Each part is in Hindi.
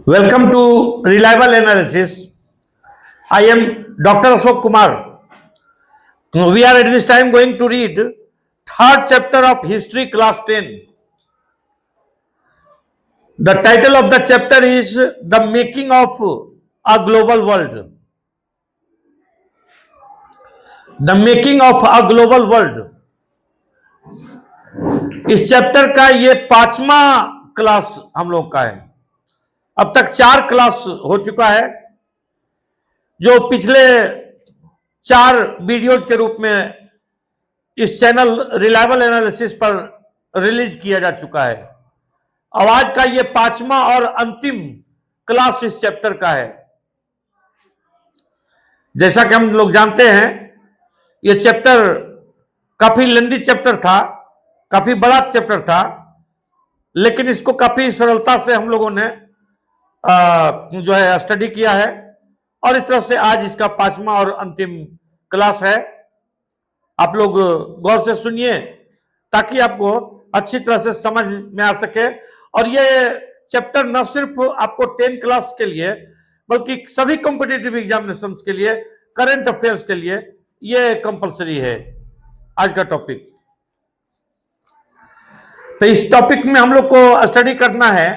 Welcome to Reliable Analysis. I am Dr. Ashok Kumar. We are at this time going to read third chapter of History Class 10. The title of the chapter is The Making of a Global World. The Making of a Global World. इस चैप्टर का ये 5वां क्लास हम लोग का है। अब तक 4 क्लास हो चुका है, जो पिछले 4 वीडियोज के रूप में इस चैनल रिलायबल एनालिसिस पर रिलीज किया जा चुका है। अब आज का ये 5वां और अंतिम क्लास इस चैप्टर का है। जैसा कि हम लोग जानते हैं, ये चैप्टर काफी लेंदी चैप्टर था, काफी बड़ा चैप्टर था, लेकिन इसको काफी सरलता से हम लोगों ने जो है स्टडी किया है, और इस तरह से आज इसका 5वां और अंतिम क्लास है। आप लोग गौर से सुनिए ताकि आपको अच्छी तरह से समझ में आ सके। और ये चैप्टर न सिर्फ आपको 10 क्लास के लिए बल्कि सभी कॉम्पिटिटिव एग्जामिनेशंस के लिए, करंट अफेयर्स के लिए ये कंपलसरी है आज का टॉपिक। तो इस टॉपिक में हम लोग को स्टडी करना है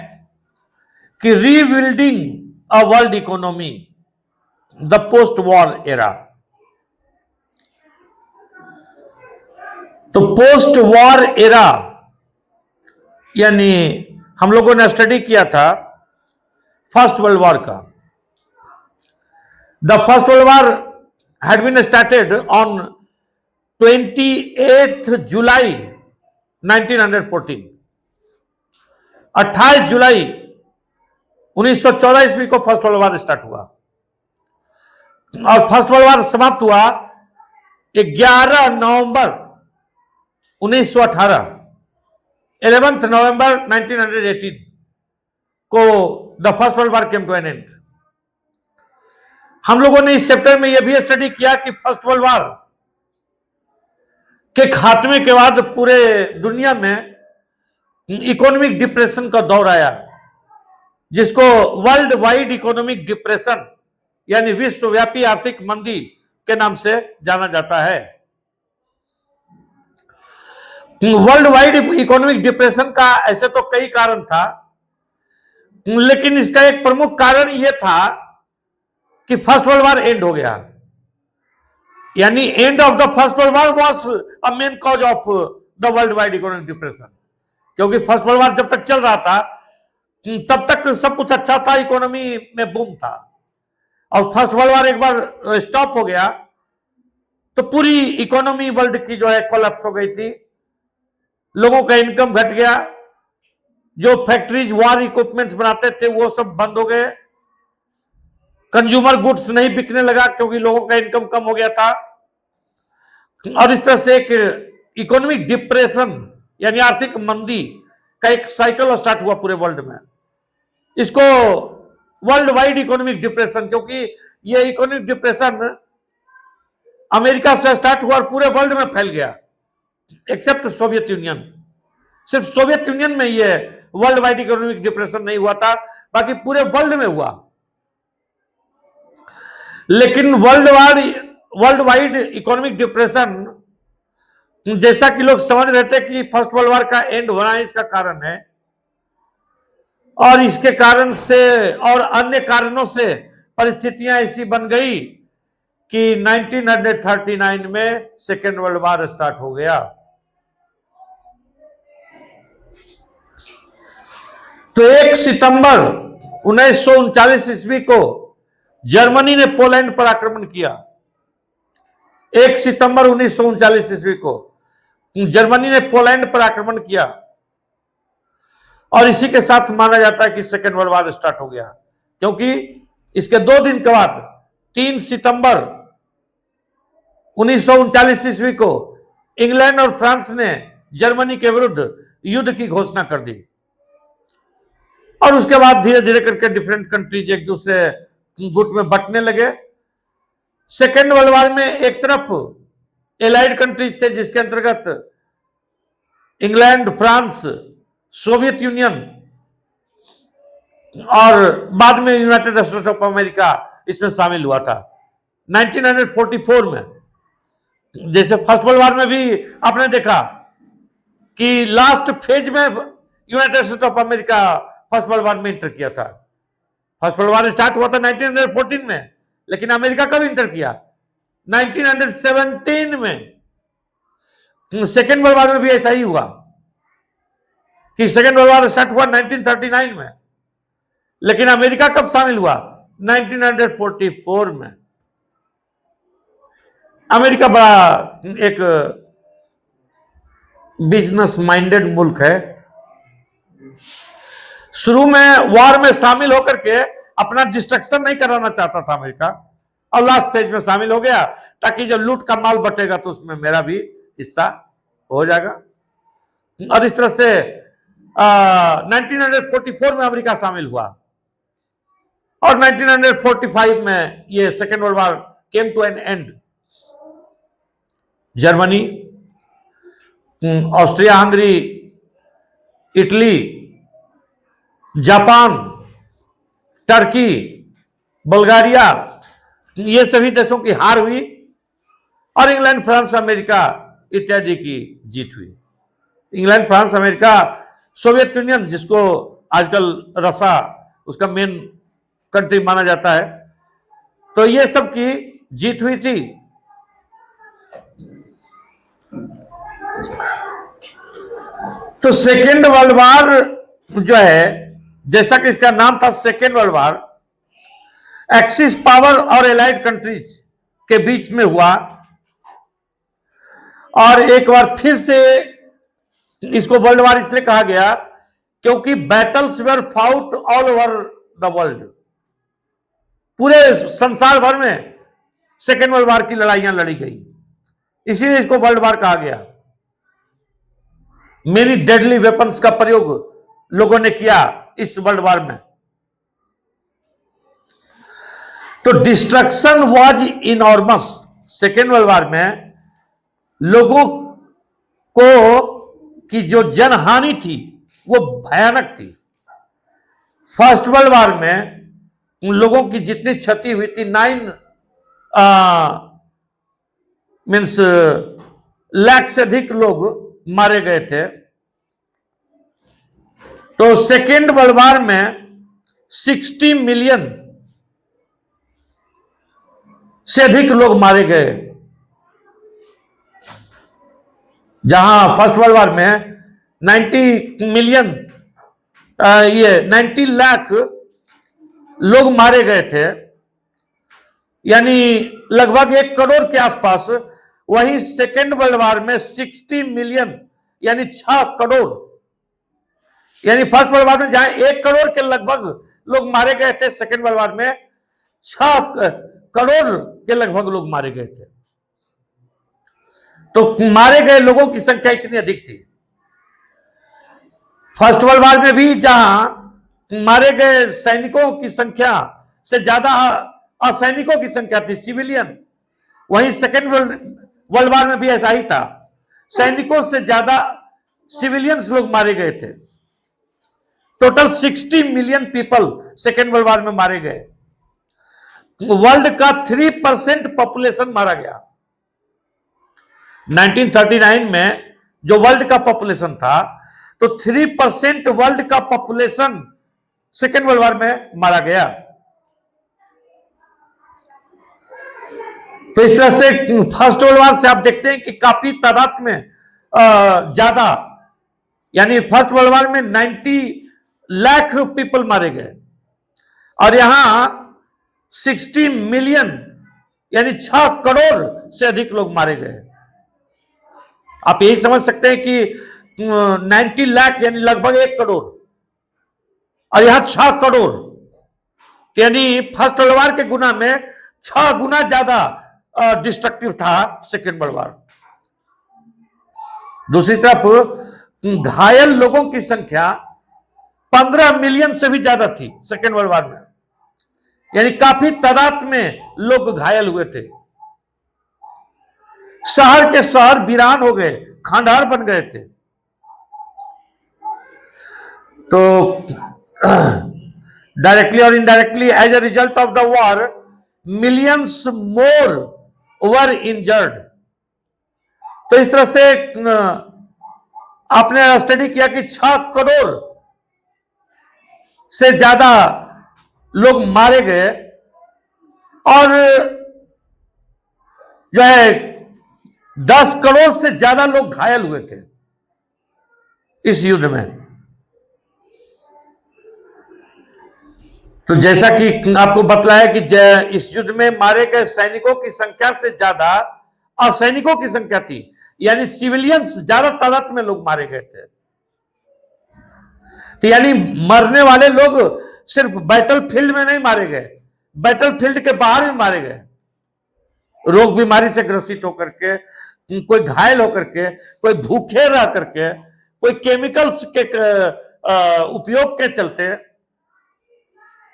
कि rebuilding a world economy, the post war era. तो पोस्ट वॉर एरा यानी हम लोगों ने स्टडी किया था फर्स्ट वर्ल्ड वॉर का। The first world war had been started on 28 जुलाई 1914। 28 जुलाई 1914 ईस्वी को फर्स्ट वर्ल्ड वॉर स्टार्ट हुआ और फर्स्ट वर्ल्ड वॉर समाप्त हुआ 11 नवंबर 1918। 11 नवंबर 1918 को the first world war came to an end. हम लोगों ने इस चैप्टर में यह भी स्टडी किया कि फर्स्ट वर्ल्ड वॉर के खात्मे के बाद पूरे दुनिया में इकोनॉमिक डिप्रेशन का दौर आया, जिसको वर्ल्ड वाइड इकोनॉमिक डिप्रेशन यानी विश्वव्यापी आर्थिक मंदी के नाम से जाना जाता है। वर्ल्ड वाइड इकोनॉमिक डिप्रेशन का ऐसे तो कई कारण था, लेकिन इसका एक प्रमुख कारण यह था कि फर्स्ट वर्ल्ड वॉर एंड हो गया। यानी end of the first world war was a main cause of the world wide economic depression. क्योंकि फर्स्ट वर्ल्ड वॉर जब तक चल रहा था तब तक सब कुछ अच्छा था, इकोनॉमी में बूम था, और फर्स्ट वर्ल्ड वॉर एक बार स्टॉप हो गया तो पूरी इकोनॉमी वर्ल्ड की जो है कोलैप्स हो गई थी। लोगों का इनकम घट गया, जो फैक्ट्रीज वॉर इक्विपमेंट्स बनाते थे वो सब बंद हो गए, कंज्यूमर गुड्स नहीं बिकने लगा क्योंकि लोगों का इनकम कम हो गया था, और इस तरह से एक इकोनॉमिक डिप्रेशन यानी आर्थिक मंदी का एक साइकिल स्टार्ट हुआ पूरे वर्ल्ड में। इसको वर्ल्ड वाइड इकोनॉमिक डिप्रेशन, क्योंकि ये इकोनॉमिक डिप्रेशन अमेरिका से स्टार्ट हुआ और पूरे वर्ल्ड में फैल गया एक्सेप्ट सोवियत यूनियन। सिर्फ सोवियत यूनियन में ये वर्ल्ड वाइड इकोनॉमिक डिप्रेशन नहीं हुआ था, बाकी पूरे वर्ल्ड में हुआ। लेकिन वर्ल्ड वाइड इकोनॉमिक डिप्रेशन, जैसा कि लोग समझ रहे थे कि फर्स्ट वर्ल्ड वॉर का एंड होना इसका कारण है, और इसके कारण से और अन्य कारणों से परिस्थितियां ऐसी बन गई कि 1939 में सेकेंड वर्ल्ड वॉर स्टार्ट हो गया। तो 1 सितंबर 1939 ईस्वी को जर्मनी ने पोलैंड पर आक्रमण किया। 1 सितंबर 1939 ईस्वी को जर्मनी ने पोलैंड पर आक्रमण किया, और इसी के साथ माना जाता है कि सेकेंड वर्ल्ड वॉर स्टार्ट हो गया, क्योंकि इसके 2 दिन के बाद 3 सितंबर 1939 ईस्वी को इंग्लैंड और फ्रांस ने जर्मनी के विरुद्ध युद्ध की घोषणा कर दी, और उसके बाद धीरे धीरे करके डिफरेंट कंट्रीज एक दूसरे गुट में बंटने लगे। सेकेंड वर्ल्ड वॉर में एक तरफ एलाइड कंट्रीज थे, जिसके अंतर्गत इंग्लैंड, फ्रांस, सोवियत यूनियन और बाद में यूनाइटेड स्टेट्स ऑफ अमेरिका इसमें शामिल हुआ था 1944 में। जैसे फर्स्ट वर्ल्ड वॉर में भी आपने देखा कि लास्ट फेज में United States of America first world war में इंटर किया था। फर्स्ट वर्ल्ड वॉर स्टार्ट हुआ था 1914 में, लेकिन अमेरिका कब इंटर किया? 1917 में। सेकेंड वर्ल्ड वॉर में भी ऐसा ही हुआ कि सेकेंड वर्ल्ड वॉर स्टार्ट हुआ 1939 में, लेकिन अमेरिका कब शामिल हुआ? 1944 में। अमेरिका बड़ा एक बिजनेस माइंडेड मुल्क है। शुरू में वॉर में शामिल होकर के अपना डिस्ट्रक्शन नहीं कराना चाहता था अमेरिका, और लास्ट फेज में शामिल हो गया ताकि जब लूट का माल बटेगा तो उसमें मेरा भी हिस्सा हो जाएगा। और इस तरह से 1944 में अमेरिका शामिल हुआ, और 1945 में ये second world war came to an end. Germany, Austria Hungary, Italy, Japan, Turkey, Bulgaria, ये सभी देशों की हार हुई, और इंग्लैंड, फ्रांस, अमेरिका इत्यादि की जीत हुई। England, France, America, Soviet union जिसको आजकल रसा उसका मेन कंट्री माना जाता है, तो ये सब की जीत हुई थी। तो सेकेंड वर्ल्ड वॉर जो है, जैसा कि इसका नाम था second world war, axis power और एलाइड कंट्रीज के बीच में हुआ, और एक बार फिर से इसको वर्ल्ड वॉर इसलिए कहा गया क्योंकि battles were fought all over the world. पूरे संसार भर में सेकेंड वर्ल्ड वॉर की लड़ाइयां लड़ी गई, इसीलिए इसको वर्ल्ड वॉर कहा गया। मेनी डेडली वेपन्स का प्रयोग लोगों ने किया इस वर्ल्ड वॉर में। तो destruction was enormous. Second world war में लोगों को की जो जनहानि थी वो भयानक थी। फर्स्ट वर्ल्ड वॉर में उन लोगों की जितनी क्षति हुई थी 9 लाख से अधिक लोग मारे गए थे। तो सेकेंड वर्ल्ड वॉर में 60 मिलियन से अधिक लोग मारे गए, जहां फर्स्ट वर्ल्ड वॉर में 90 मिलियन 90 लाख लोग मारे गए थे, यानी लगभग 1 करोड़ के आसपास। वहीं सेकेंड वर्ल्ड वॉर में 60 मिलियन यानी 6 करोड़, यानी फर्स्ट वर्ल्ड वॉर में जहां 1 करोड़ के लगभग लोग मारे गए थे, सेकेंड वर्ल्ड वॉर में 6 करोड़ के लगभग लोग मारे गए थे। तो मारे गए लोगों की संख्या इतनी अधिक थी। फर्स्ट वर्ल्ड वॉर में भी जहां मारे गए सैनिकों की संख्या से ज्यादा असैनिकों की संख्या थी, सिविलियन, वहीं सेकेंड वर्ल्ड वॉर में भी ऐसा ही था। सैनिकों से ज्यादा सिविलियंस लोग मारे गए थे। Total 60 million people second world war में मारे गए। वर्ल्ड का 3% पॉपुलेशन मारा गया। 1939 में जो वर्ल्ड का पॉपुलेशन था, तो 3% वर्ल्ड का पॉपुलेशन सेकेंड वर्ल्ड वॉर में मारा गया। तो इस तरह से फर्स्ट वर्ल्ड वॉर से आप देखते हैं कि काफी तादाद में ज्यादा, यानी फर्स्ट वर्ल्ड वॉर में 90 लाख पीपल मारे गए, और यहां 60 मिलियन यानी 6 करोड़ से अधिक लोग मारे गए। आप यही समझ सकते हैं कि 90 लाख यानी लगभग 1 करोड़, और यहां 6 करोड़, यानी फर्स्ट वर्ल्ड वॉर के गुना में 6 गुना ज्यादा डिस्ट्रक्टिव था सेकेंड वर्ल्ड वॉर। दूसरी तरफ घायल लोगों की संख्या 15 मिलियन से भी ज्यादा थी सेकेंड वर्ल्ड वॉर में, यानी काफी तादाद में लोग घायल हुए थे। शहर के शहर वीरान हो गए, खंडहर बन गए थे। तो डायरेक्टली और indirectly as a result of the war millions more were injured. तो इस तरह से आपने स्टडी किया कि 6 करोड़ से ज्यादा लोग मारे गए और जो है 10 करोड़ से ज्यादा लोग घायल हुए थे इस युद्ध में। तो जैसा कि आपको बतलाया कि इस युद्ध में मारे गए सैनिकों की संख्या से ज्यादा असैनिकों की संख्या थी, यानी सिविलियंस ज्यादा तादाद में लोग मारे गए थे। तो यानी मरने वाले लोग सिर्फ बैटल फील्ड में नहीं मारे गए, बैटल फील्ड के बाहर भी मारे गए, रोग बीमारी से ग्रसित होकर के, कोई घायल होकर के, कोई भूखे रह करके, कोई केमिकल्स के उपयोग के चलते,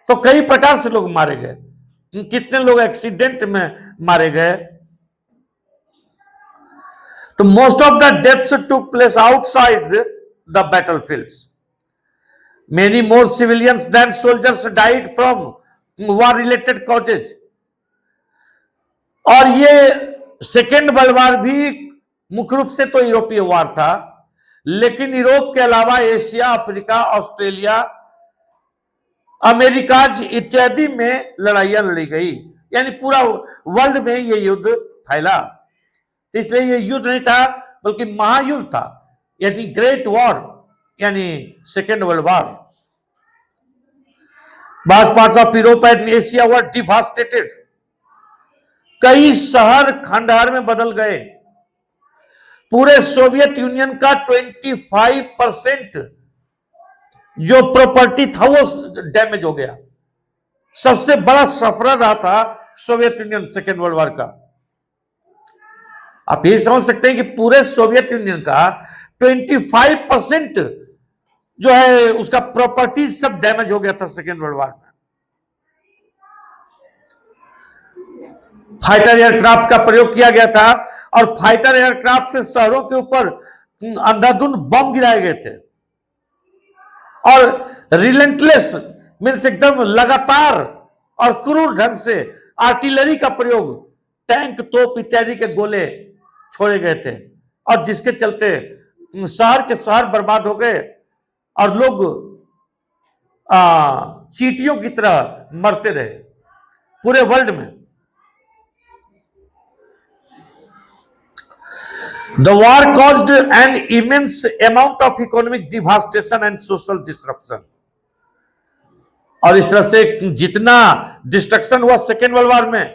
तो कई प्रकार से लोग मारे गए। कितने लोग एक्सीडेंट में मारे गए। तो most of the deaths took place outside the battlefields. Many more civilians than soldiers died from war-related causes। और ये सेकेंड वर्ल्ड वॉर भी मुख्य रूप से तो यूरोपीय वार था, लेकिन यूरोप के अलावा एशिया, अफ्रीका, ऑस्ट्रेलिया, अमेरिकाज इत्यादि में लड़ाइयां लड़ी गई, यानी पूरा वर्ल्ड में ये युद्ध फैला। तो इसलिए ये युद्ध नहीं था बल्कि महायुद्ध था, यानी ग्रेट वॉर, यानी second world war. Vast parts of Europe and Asia were devastated। कई शहर खंडहर में बदल गए। पूरे सोवियत यूनियन का 25% जो प्रॉपर्टी था वो डैमेज हो गया। सबसे बड़ा सफर रहा था Soviet union second world war का। आप ये समझ सकते हैं कि पूरे सोवियत यूनियन का 25% जो है उसका प्रॉपर्टी सब डैमेज हो गया था सेकेंड वर्ल्ड वॉर में। फाइटर एयरक्राफ्ट का प्रयोग किया गया था और फाइटर एयरक्राफ्ट से शहरों के ऊपर अंधाधुंध बम गिराए गए थे और रिलेंटलेस मीन्स एकदम लगातार और क्रूर ढंग से आर्टिलरी का प्रयोग, टैंक, तोप इत्यादि के गोले छोड़े गए थे और जिसके चलते शहर के शहर बर्बाद हो गए और लोग चींटियों की तरह मरते रहे पूरे वर्ल्ड में। The war caused an immense amount of economic devastation and social disruption। और इस तरह से जितना डिस्ट्रक्शन हुआ सेकेंड वर्ल्ड वॉर में,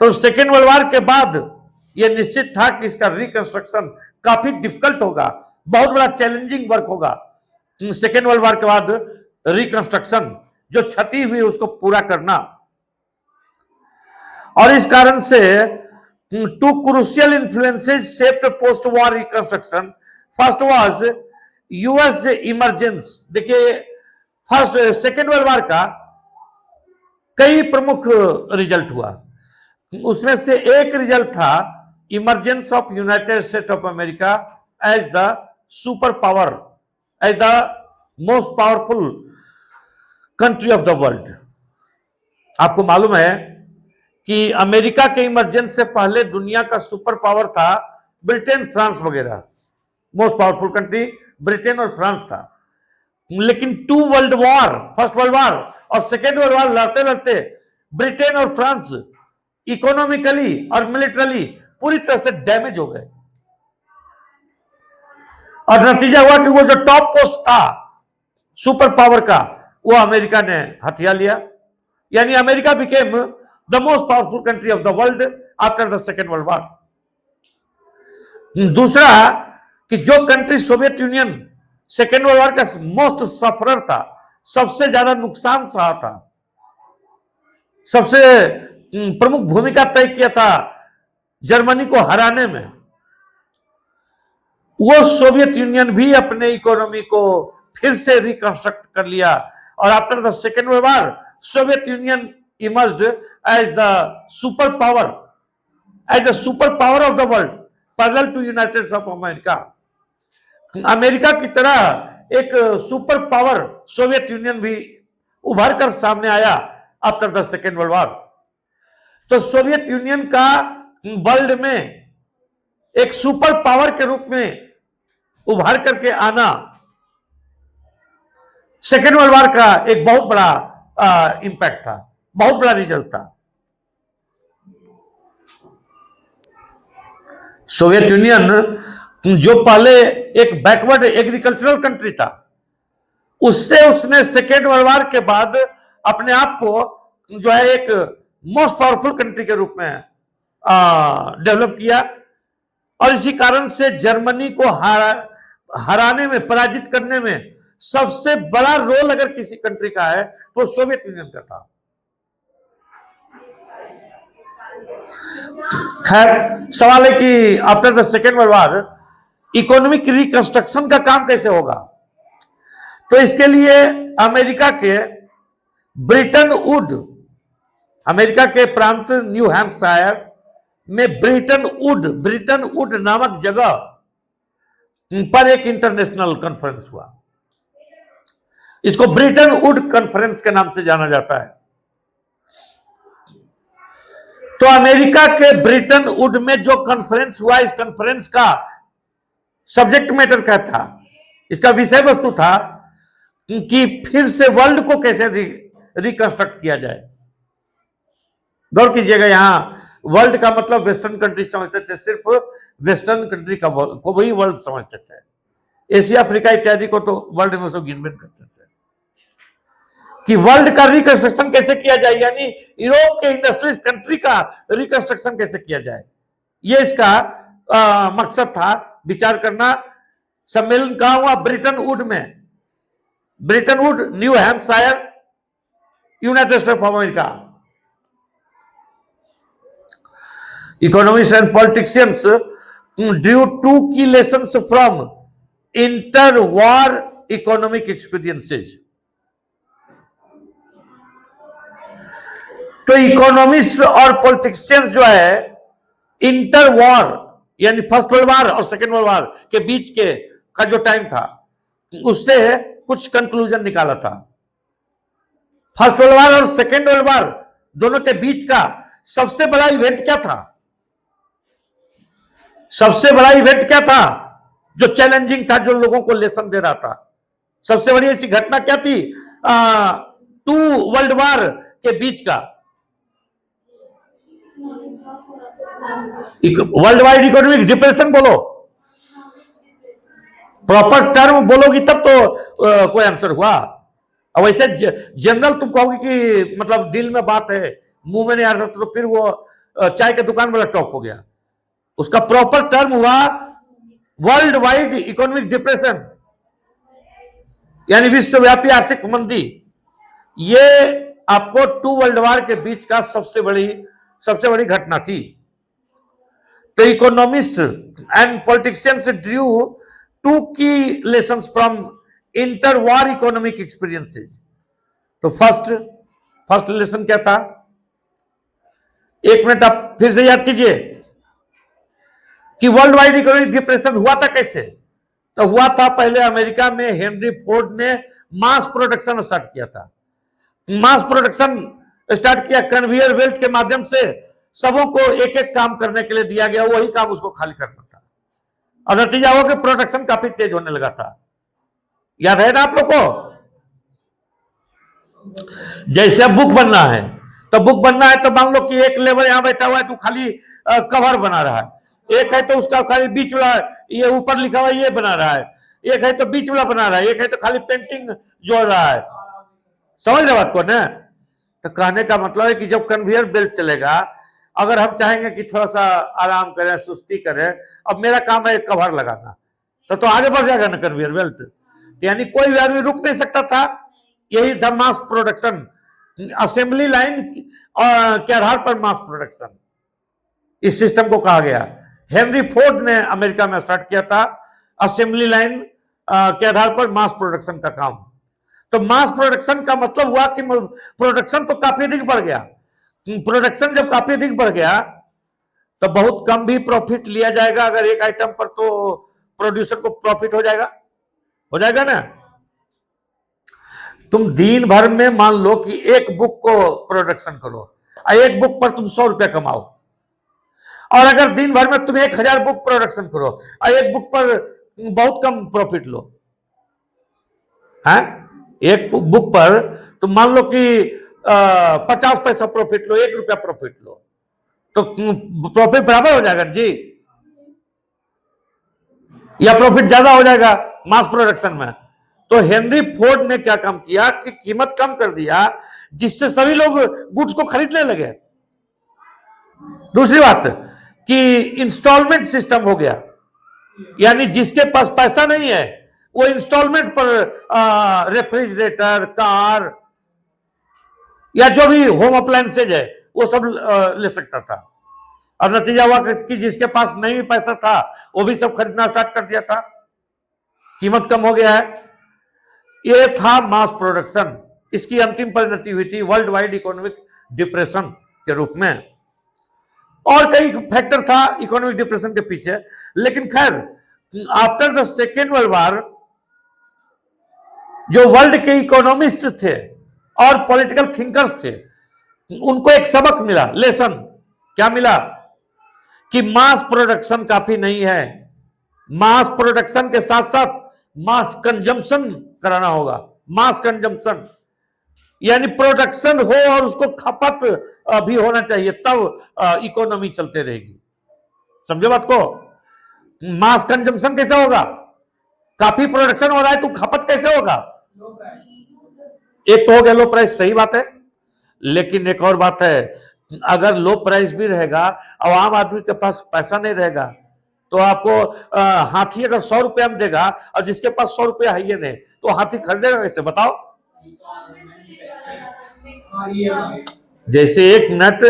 तो सेकेंड वर्ल्ड वॉर के बाद यह निश्चित था कि इसका रिकंस्ट्रक्शन काफी डिफिकल्ट होगा, बहुत बड़ा चैलेंजिंग वर्क होगा। सेकेंड वर्ल्ड वॉर के बाद रिकंस्ट्रक्शन, जो क्षति हुई उसको पूरा करना। और इस कारण से two crucial influences shaped post-war reconstruction। First was US emergence। देखिए फर्स्ट सेकेंड वर्ल्ड वॉर का कई प्रमुख रिजल्ट हुआ, उसमें से एक रिजल्ट था emergence of United States of America as the super power, as the most powerful country of the world. आपको मालूम है कि अमेरिका के इमरजेंस से पहले दुनिया का सुपर पावर था ब्रिटेन, फ्रांस वगैरह। मोस्ट पावरफुल कंट्री ब्रिटेन और फ्रांस था, लेकिन two world war, first world war और सेकेंड वर्ल्ड वॉर लड़ते लड़ते ब्रिटेन और फ्रांस इकोनॉमिकली और मिलिटरली पूरी तरह से डैमेज हो गए और नतीजा हुआ कि वो जो टॉप पोस्ट था सुपर पावर का वो अमेरिका ने हथिया लिया, यानी America became the most powerful country of the world after the second world war. दूसरा कि जो country Soviet union second world war का मोस्ट सफरर था, सबसे ज्यादा नुकसान सहा था, सबसे प्रमुख भूमिका तय किया था जर्मनी को हराने में, वो सोवियत यूनियन भी अपने इकोनॉमी को फिर से रिकंस्ट्रक्ट कर लिया और after the second world war Soviet union emerged as the superpower, as a superpower of the world, parallel to United States of America। America की तरह एक सुपर पावर सोवियत यूनियन भी उभर कर सामने आया after the second world war. तो सोवियत यूनियन का वर्ल्ड में एक सुपर पावर के रूप में उभर करके आना सेकेंड वर्ल्ड वॉर का एक बहुत बड़ा इंपैक्ट था, बहुत बड़ा रिजल्ट था। सोवियत यूनियन जो पहले एक बैकवर्ड एग्रीकल्चरल कंट्री था, उससे उसने सेकेंड वर्ल्ड वॉर के बाद अपने आप को जो है एक मोस्ट पावरफुल कंट्री के रूप में डेवलप किया। और इसी कारण से जर्मनी को हराने में, पराजित करने में सबसे बड़ा रोल अगर किसी कंट्री का है तो सोवियत यूनियन का था। खैर, सवाल है कि after the second world war economic reconstruction का काम कैसे होगा। तो इसके लिए अमेरिका के ब्रिटन वुड, अमेरिका के प्रांत न्यू हैम्पशायर में ब्रिटन वुड नामक जगह पर एक इंटरनेशनल कॉन्फ्रेंस हुआ। इसको ब्रिटन वुड कॉन्फ्रेंस के नाम से जाना जाता है। तो अमेरिका के ब्रिटन वुड में जो कॉन्फ्रेंस हुआ, इस कॉन्फ्रेंस का सब्जेक्ट मैटर क्या था, इसका विषय वस्तु था कि फिर से वर्ल्ड को कैसे रिकंस्ट्रक्ट किया जाए। गौर कीजिएगा, यहां वर्ल्ड का मतलब वेस्टर्न कंट्री समझते थे, सिर्फ वेस्टर्न कंट्री का को वही वर्ल्ड समझते थे। एशिया, अफ्रीका इत्यादि को तो वर्ल्ड में सब गिनबिन करते थे। कि वर्ल्ड का रिकंस्ट्रक्शन कैसे किया जाए, यानी यूरोप के इंडस्ट्रियलिस्ट कंट्री का रिकंस्ट्रक्शन कैसे किया जाए, ये इसका मकसद था, विचार करना। सम्मेलन कहां हुआ? ब्रिटन वुड में, Britain would, new Hampshire, United States of America. Economists and politicians drew two key lessons from inter-war economic experiences. तो इकोनॉमिस्ट और पॉलिटिशियंस जो है इंटर वॉर यानी फर्स्ट वर्ल्ड वॉर और सेकेंड वर्ल्ड वॉर के बीच के का जो टाइम था, उससे कुछ कंक्लूजन निकाला था। फर्स्ट वर्ल्ड वॉर और सेकेंड वर्ल्ड वॉर दोनों के बीच का सबसे बड़ा इवेंट क्या था? सबसे बड़ा इवेंट क्या था जो चैलेंजिंग था, जो लोगों को लेसन दे रहा था? सबसे बड़ी ऐसी घटना क्या थी टू वर्ल्ड वॉर के बीच का? वर्ल्ड वाइड इकोनॉमिक डिप्रेशन बोलो, प्रॉपर टर्म बोलोगी तब तो कोई आंसर हुआ। अब वैसे जनरल तुम कहोगे कि मतलब दिल में बात है, मुंह में नहीं आ रहा, तो फिर वो चाय के दुकान वाला टॉक हो गया। उसका प्रॉपर टर्म हुआ वर्ल्ड वाइड इकोनॉमिक डिप्रेशन, यानी विश्वव्यापी आर्थिक मंदी। ये आपको टू वर्ल्ड वॉर के बीच का सबसे बड़ी घटना थी। तो economist and politicians drew two key lessons from inter war economic experiences. तो फर्स्ट लेसन क्या था? एक मिनट आप फिर से याद कीजिए कि वर्ल्ड वाइड इकोनॉमिक डिप्रेशन हुआ था कैसे। तो हुआ था, पहले अमेरिका में हेनरी फोर्ड ने मास प्रोडक्शन स्टार्ट किया था। मास प्रोडक्शन स्टार्ट किया, कन्वेयर बेल्ट के माध्यम से सबों को एक एक काम करने के लिए दिया गया, वही काम उसको खाली करना था। और नतीजा हुआ कि प्रोडक्शन काफी तेज होने लगा था। याद है ना आप लोग को? जैसे बुक बनना है, तो बुक बनना है तो मान लो कि एक लेबर यहां बैठा हुआ है, तो खाली कवर बना रहा है। एक है तो उसका खाली बीच वाला, ये ऊपर लिखा हुआ ये बना रहा है। एक है तो बीच वाला बना रहा है, एक है तो खाली पेंटिंग जोड़ रहा है। समझ रहे बात को ना? तो कहने का मतलब है कि जब कन्वेयर बेल्ट चलेगा, अगर हम चाहेंगे कि थोड़ा सा आराम करें, सुस्ती करें, अब मेरा काम है कवर लगाना, तो आगे बढ़ जाएगा ना कन्वेयर बेल्ट। यानी कोई भी आदमी रुक नहीं सकता था। यही था मास प्रोडक्शन, असेंबली लाइन के आधार पर मास प्रोडक्शन, इस सिस्टम को कहा गया। हेनरी फोर्ड ने अमेरिका में स्टार्ट किया था असेंबली लाइन के आधार पर मास प्रोडक्शन का काम। तो मास प्रोडक्शन का मतलब हुआ कि प्रोडक्शन तो काफी अधिक बढ़ गया। प्रोडक्शन जब काफी अधिक बढ़ गया तो बहुत कम भी प्रॉफिट लिया जाएगा अगर एक आइटम पर, तो प्रोड्यूसर को प्रॉफिट हो जाएगा ना। तुम दिन भर में मान लो कि एक बुक को प्रोडक्शन करो और एक बुक पर तुम 100 रुपया कमाओ, और अगर दिन भर में तुम 1000 बुक प्रोडक्शन करो और एक बुक पर बहुत कम प्रॉफिट लो, है एक बुक पर तुम मान लो कि 50 पैसा प्रॉफिट लो, 1 रुपया प्रॉफिट लो, तो प्रॉफिट बराबर हो जाएगा जी, या प्रॉफिट ज्यादा हो जाएगा मास प्रोडक्शन में। तो हेनरी फोर्ड ने क्या काम किया कि कीमत कम कर दिया, जिससे सभी लोग गुड्स को खरीदने लगे। दूसरी बात कि इंस्टॉलमेंट सिस्टम हो गया, यानी जिसके पास पैसा नहीं है वो इंस्टॉलमेंट पर रेफ्रिजरेटर, कार या जो भी होम अप्लायंसेज है वो सब ले सकता था, और नतीजा हुआ कि जिसके पास नहीं भी पैसा था वो भी सब खरीदना स्टार्ट कर दिया था, कीमत कम हो गया है। ये था मास प्रोडक्शन। इसकी अंतिम परिणति हुई थी वर्ल्ड वाइड इकोनॉमिक डिप्रेशन के रूप में, और कई फैक्टर था इकोनॉमिक डिप्रेशन के पीछे। लेकिन खैर after the second world war जो वर्ल्ड के इकोनॉमिस्ट थे और पॉलिटिकल थिंकर्स थे, उनको एक सबक मिला, लेसन। क्या मिला? कि मास प्रोडक्शन काफी नहीं है, मास प्रोडक्शन के साथ साथ मास कंजम्पशन कराना होगा। मास कंजम्पशन यानी प्रोडक्शन हो और उसको खपत भी होना चाहिए, तब इकोनॉमी चलते रहेगी। समझे बात को? मास कंजम्पशन कैसे होगा? काफी प्रोडक्शन हो रहा है तो खपत कैसे होगा? एक तो हो गया लो प्राइस, सही बात है। लेकिन एक और बात है, अगर लो प्राइस भी रहेगा और आम आदमी के पास पैसा नहीं रहेगा, तो आपको हाथी अगर 100 रुपया में देगा और जिसके पास 100 रुपया है ही नहीं, तो हाथी खरीदेगा कैसे? बताओ। जैसे एक मिनट,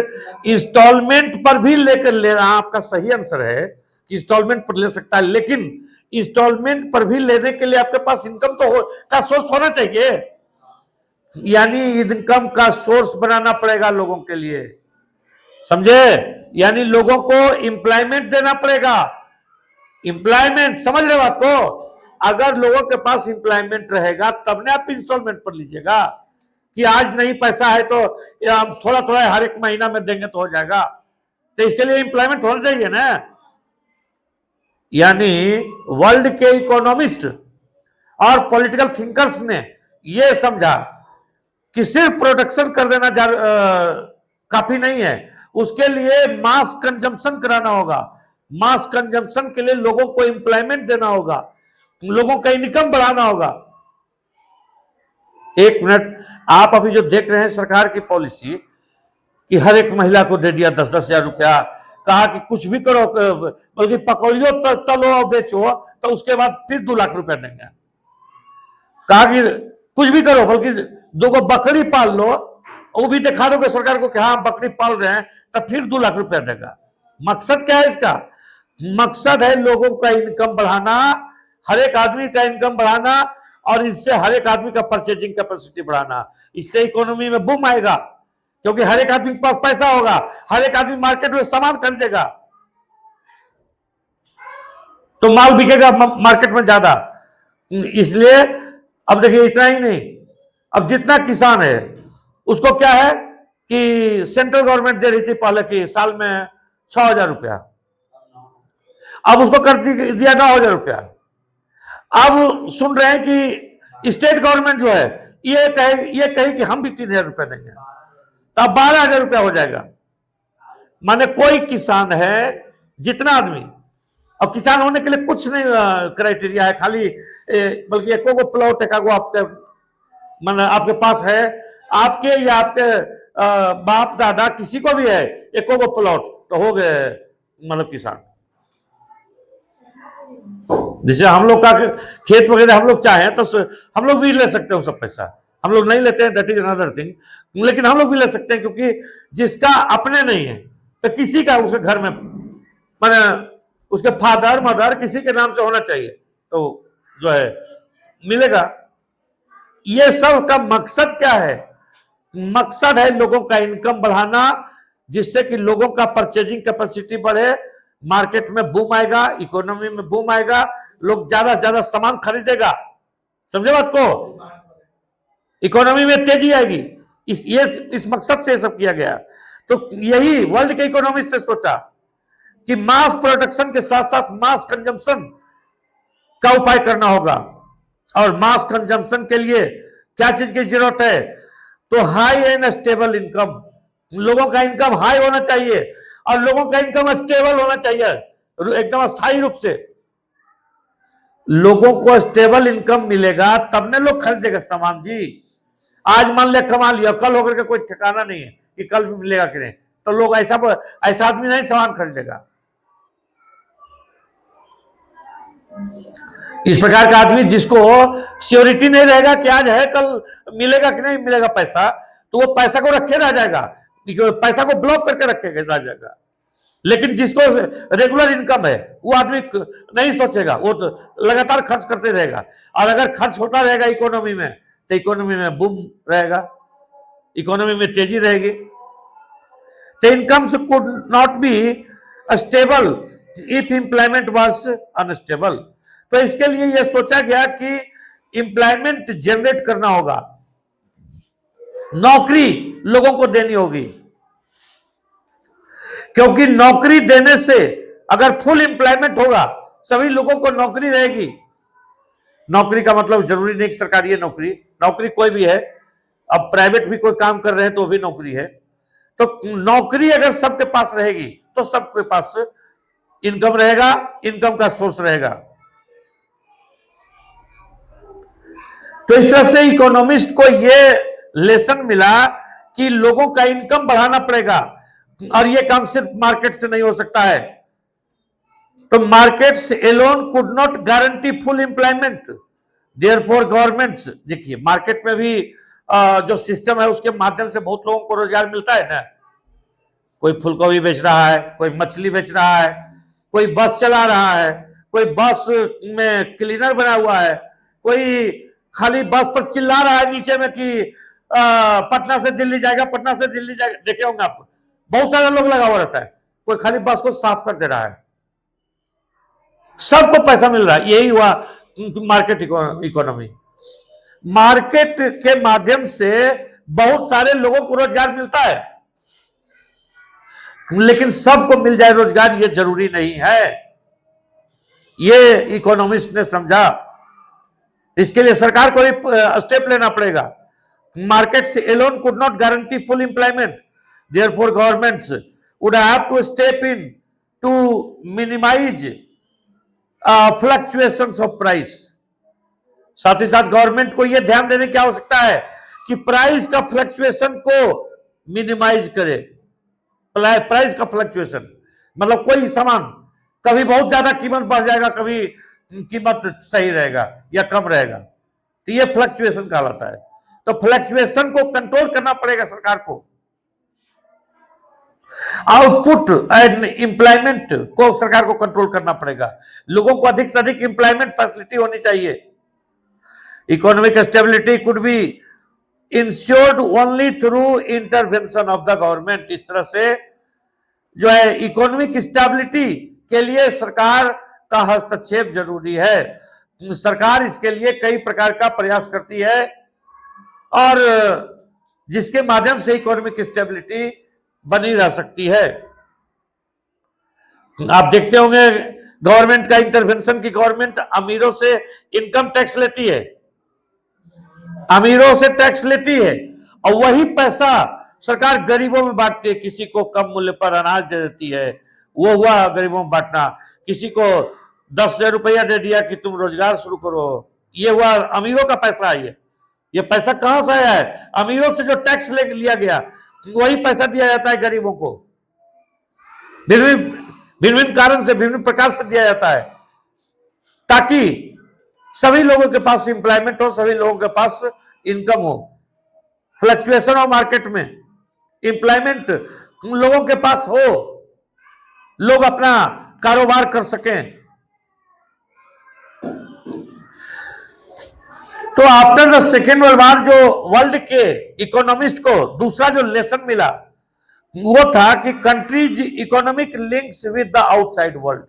इंस्टॉलमेंट पर भी लेकर ले रहा, आपका सही आंसर है कि इंस्टॉलमेंट पर ले सकता है, लेकिन इंस्टॉलमेंट पर भी लेने के लिए आपके पास इनकम तो का सोर्स होना चाहिए, यानी इनकम का सोर्स बनाना पड़ेगा लोगों के लिए। समझे? यानी लोगों को एम्प्लॉयमेंट देना पड़ेगा। एम्प्लॉयमेंट, समझ रहे बात को? अगर लोगों के पास एम्प्लॉयमेंट रहेगा तब ना आप इंस्टॉलमेंट पर लीजिएगा, कि आज नहीं पैसा है तो हम थोड़ा थोड़ा हर एक महीना में देंगे तो हो जाएगा। तो इसके लिए एम्प्लॉयमेंट होना चाहिए ना। यानी वर्ल्ड के इकोनॉमिस्ट और पॉलिटिकल थिंकर्स ने यह समझा कि सिर्फ प्रोडक्शन कर देना काफी नहीं है, उसके लिए मास कंजम्पशन कराना होगा। मास कंजम्पशन के लिए लोगों को एम्प्लॉयमेंट देना होगा, लोगों का इनकम बढ़ाना होगा। एक मिनट, आप अभी जो देख रहे हैं सरकार की पॉलिसी कि हर एक महिला को दे दिया 10-10 हजार रुपया, कहा कि कुछ भी करो, बल्कि पकौड़ियों तलो और बेचो तो उसके बाद फिर 2 लाख रुपया देंगे। कहा कि कुछ भी करो, बल्कि 2 बकरी पाल लो, वो भी दिखा दोगे सरकार को कि हाँ बकरी पाल रहे हैं, तब फिर 2 लाख रुपया देगा। मकसद क्या है इसका? मकसद है लोगों का इनकम बढ़ाना, हर एक आदमी का इनकम बढ़ाना, और इससे हर एक आदमी का परचेजिंग कैपेसिटी बढ़ाना। इससे इकोनॉमी में बूम आएगा, क्योंकि हर एक आदमी के पास पैसा होगा, हर एक आदमी मार्केट में सामान खरीदेगा, तो माल बिकेगा मार्केट में ज्यादा। इसलिए अब देखिए, इतना ही नहीं, अब जितना किसान है उसको क्या है कि सेंट्रल गवर्नमेंट दे रही थी पहले की साल में 6,000 रुपया, अब उसको कर दिया 9,000 रुपया। अब सुन रहे हैं कि स्टेट गवर्नमेंट जो है ये कहे कि हम भी 3,000 रुपया देंगे, तब 12,000 रुपया हो जाएगा। माने कोई किसान है, जितना आदमी, अब किसान होने के लिए कुछ नहीं क्राइटेरिया है, खाली बल्कि एको को प्लॉट एक आपके माने आपके पास है, आपके या आपके बाप दादा किसी को भी है एको को प्लॉट, तो हो गए मतलब किसान। जैसे हम लोग का खेत वगैरह हम लोग चाहें तो हम लोग भी ले सकते हैं सब पैसा, हम लोग नहीं लेते हैं, दैट इज अनदर थिंग, लेकिन हम लोग भी ले सकते हैं, क्योंकि जिसका अपने नहीं है तो किसी का उसके घर में माने उसके फादर मदर किसी के नाम से होना चाहिए, तो जो है मिलेगा। ये सब का मकसद क्या है? मकसद है लोगों का इनकम बढ़ाना, जिससे कि लोगों का परचेजिंग कैपेसिटी बढ़े, मार्केट में बूम आएगा, इकोनॉमी में बूम आएगा, लोग ज्यादा से ज्यादा सामान खरीदेगा। समझे बात को? इकोनॉमी में तेजी आएगी। इस मकसद से सब किया गया। तो यही वर्ल्ड के इकोनॉमिस्ट ने सोचा कि मास प्रोडक्शन के साथ साथ मास कंजम्पशन का उपाय करना होगा। और मास कंजम्पशन के लिए क्या चीज की जरूरत है? तो हाई एंड स्टेबल इनकम। लोगों का इनकम हाई होना चाहिए और लोगों का इनकम स्टेबल होना चाहिए, एकदम स्थायी रूप से। लोगों को स्टेबल इनकम मिलेगा तब ने लोग खरीदेगा सामान जी। आज मान लिया कमा लिया, कल होकर के कोई ठिकाना नहीं है कि कल भी मिलेगा कि नहीं, तो लोग ऐसा आदमी नहीं सामान खरीदेगा। इस प्रकार का आदमी जिसको श्योरिटी नहीं रहेगा कि आज है कल मिलेगा कि नहीं मिलेगा पैसा, तो वो पैसा को रखे रह जाएगा, पैसा को ब्लॉक करके रखेगा रह जाएगा। लेकिन जिसको रेगुलर इनकम है वो आदमी नहीं सोचेगा, वो तो लगातार खर्च करते रहेगा। और अगर खर्च होता रहेगा इकोनॉमी में तो इकोनॉमी में बूम रहेगा, इकोनॉमी में तेजी रहेगी। तो incomes could not be stable if employment was unstable. तो इसके लिए यह सोचा गया कि एम्प्लॉयमेंट जनरेट करना होगा, नौकरी लोगों को देनी होगी। क्योंकि नौकरी देने से अगर फुल एम्प्लॉयमेंट होगा, सभी लोगों को नौकरी रहेगी। नौकरी का मतलब जरूरी नहीं कि सरकारी नौकरी, नौकरी कोई भी है, अब प्राइवेट भी कोई काम कर रहे हैं तो भी नौकरी है। तो नौकरी अगर सबके पास रहेगी तो सबके पास इनकम रहेगा, इनकम का सोर्स रहेगा। तो इस तरह से इकोनॉमिस्ट को यह लेसन मिला कि लोगों का इनकम बढ़ाना पड़ेगा और यह काम सिर्फ मार्केट से नहीं हो सकता है। तो markets alone could not guarantee full employment, therefore governments. देखिए मार्केट में भी जो सिस्टम है उसके माध्यम से बहुत लोगों को रोजगार मिलता है ना। कोई फूलगोभी बेच रहा है, कोई मछली बेच रहा है, कोई बस चला रहा है, कोई बस में क्लीनर बना हुआ है, कोई खाली बस पर चिल्ला रहा है नीचे में कि पटना से दिल्ली जाएगा, पटना से दिल्ली जाएगा। देखे होंगे आप, बहुत सारे लोग लगा हुआ रहता है, कोई खाली बस को साफ कर दे रहा है, सबको पैसा मिल रहा है। यही हुआ मार्केट इकोनॉमी। मार्केट के माध्यम से बहुत सारे लोगों को रोजगार मिलता है, लेकिन सबको मिल जाए रोजगार ये जरूरी नहीं है। ये इकोनॉमिस्ट ने समझा। इसके लिए सरकार को भी स्टेप लेना पड़ेगा। मार्केट से alone could not guarantee full employment, therefore governments would have to step in to minimise fluctuations of price. साथ ही साथ गवर्नमेंट को यह ध्यान देने की आवश्यकता है कि प्राइस का फ्लक्चुएशन को मिनिमाइज करे। प्राइस का फ्लक्चुएशन मतलब कोई सामान कभी बहुत ज्यादा कीमत बढ़ जाएगा, कभी कीमत सही रहेगा या कम रहेगा, तो ये फ्लक्चुएशन कहलाता है। तो फ्लक्चुएशन को कंट्रोल करना पड़ेगा सरकार को। आउटपुट एंड एम्प्लॉयमेंट को सरकार को कंट्रोल करना पड़ेगा। लोगों को अधिक से अधिक एम्प्लॉयमेंट फैसिलिटी होनी चाहिए। Economic stability could be insured only through intervention of the government. इस तरह से जो है इकोनॉमिक स्टेबिलिटी के लिए सरकार का हस्तक्षेप जरूरी है। सरकार इसके लिए कई प्रकार का प्रयास करती है और जिसके माध्यम से इकोनॉमिक स्टेबिलिटी बनी रह सकती है। आप देखते होंगे गवर्नमेंट का इंटरवेंशन की गवर्नमेंट अमीरों से इनकम टैक्स लेती है, अमीरों से टैक्स लेती है और वही पैसा सरकार गरीबों में बांटती है। किसी को कम मूल्य पर अनाज दे देती है, वो हुआ गरीबों में बांटना। किसी को 10,000 रुपया दे दिया कि तुम रोजगार शुरू करो, ये हुआ अमीरों का पैसा है। ये पैसा कहां से आया है? अमीरों से जो टैक्स लिया गया वही पैसा दिया जाता है गरीबों को। भिन्न कारण से, विभिन्न प्रकार से दिया जाता है ताकि सभी लोगों के पास एम्प्लॉयमेंट हो, सभी लोगों के पास इनकम हो। फ्लक्चुएशन हो मार्केट में, एम्प्लॉयमेंट लोगों के पास हो, लोग अपना कारोबार कर सकें। तो after the second world war जो वर्ल्ड के इकोनॉमिस्ट को दूसरा जो लेसन मिला वो था कि countries economic links with the outside world.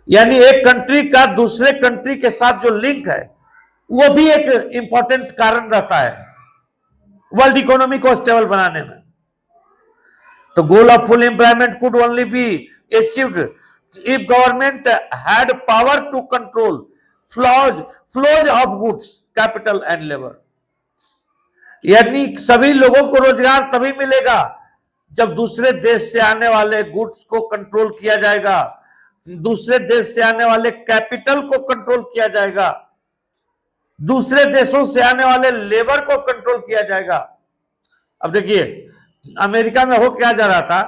यानी एक कंट्री का दूसरे कंट्री के साथ जो लिंक है वो भी एक इंपॉर्टेंट कारण रहता है वर्ल्ड इकोनॉमी को स्टेबल बनाने में। तो goal of full employment could only be achieved if government had power to control flows of goods, capital and labour. यानी सभी लोगों को रोजगार तभी मिलेगा जब दूसरे देश से आने वाले गुड्स को कंट्रोल किया जाएगा, दूसरे देश से आने वाले कैपिटल को कंट्रोल किया जाएगा, दूसरे देशों से आने वाले लेबर को कंट्रोल किया जाएगा। अब देखिए अमेरिका में हो क्या जा रहा था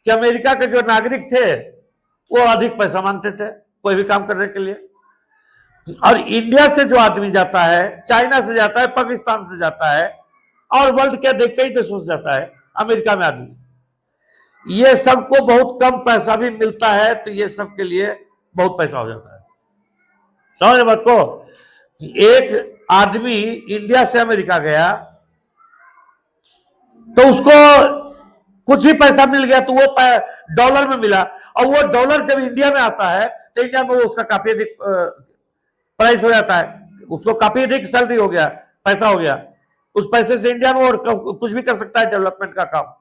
कि अमेरिका के जो नागरिक थे वो अधिक पैसा मांगते थे कोई भी काम करने के लिए, और इंडिया से जो आदमी जाता है, चाइना से जाता है, पाकिस्तान से जाता है, और वर्ल्ड के कई देशों से जाता है अमेरिका में आदमी, ये सबको बहुत कम पैसा भी मिलता है, तो ये सब के लिए बहुत पैसा हो जाता है। समझ बात को? एक आदमी इंडिया से अमेरिका गया तो उसको कुछ ही पैसा मिल गया, तो वो डॉलर में मिला, और वो डॉलर जब इंडिया में आता है तो इंडिया में वो उसका काफी अधिक प्राइस हो जाता है, उसको काफी अधिक सैलरी हो गया, पैसा हो गया, उस पैसे से इंडिया में और कुछ भी कर सकता है डेवलपमेंट का काम।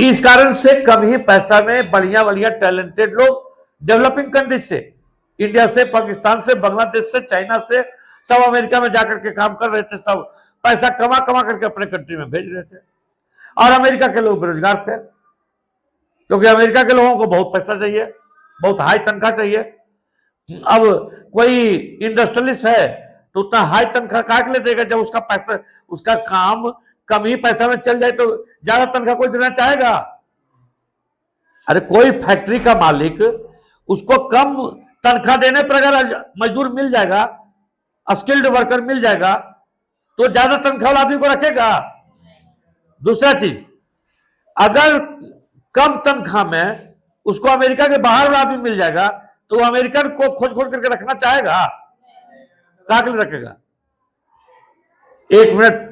इस कारण से कम ही पैसा में बढ़िया बढ़िया टैलेंटेड लोग डेवलपिंग कंट्रीज से, इंडिया से, पाकिस्तान से, बांग्लादेश से, चाइना से, सब अमेरिका में जाकर के काम कर रहे थे, सब पैसा कमा कमा करके अपने कंट्री में भेज रहे थे, और अमेरिका के लोग बेरोजगार थे क्योंकि अमेरिका के लोगों को बहुत पैसा चाहिए, बहुत हाई तनख्वाह चाहिए। अब कोई इंडस्ट्रियलिस्ट है तो उतना हाई तनख्वाह काहे के लिए देगा जब उसका पैसा, उसका काम कम ही पैसा में चल जाए, तो ज्यादा तनख्वाह कोई देना चाहेगा? अरे कोई फैक्ट्री का मालिक, उसको कम तनख्वाह देने पर अगर मजदूर मिल जाएगा, स्किल्ड वर्कर मिल जाएगा, तो ज्यादा तनख्वाह वाला आदमी को रखेगा। दूसरा चीज, अगर कम तनख्वाह में उसको अमेरिका के बाहर वाला आदमी मिल जाएगा, तो अमेरिकन को खोज खोज करके रखना चाहेगा? क्या के लिए रखेगा? एक मिनट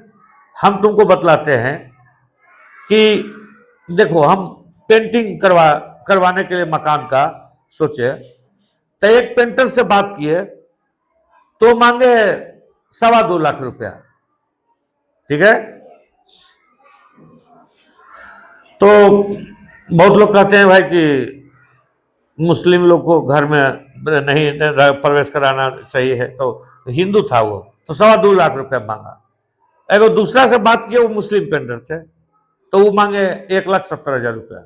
हम तुमको बतलाते हैं कि देखो, हम पेंटिंग करवाने के लिए मकान का सोचे, तो एक पेंटर से बात किए तो मांगे 2.25 लाख रुपया, ठीक है? तो बहुत लोग कहते हैं भाई कि मुस्लिम लोग को घर में नहीं प्रवेश कराना सही है, तो हिंदू था वो, तो 2.25 लाख रुपया मांगा। एगो दूसरा से बात किया, वो मुस्लिम पेंटर थे, तो वो मांगे 1,70,000 रुपया।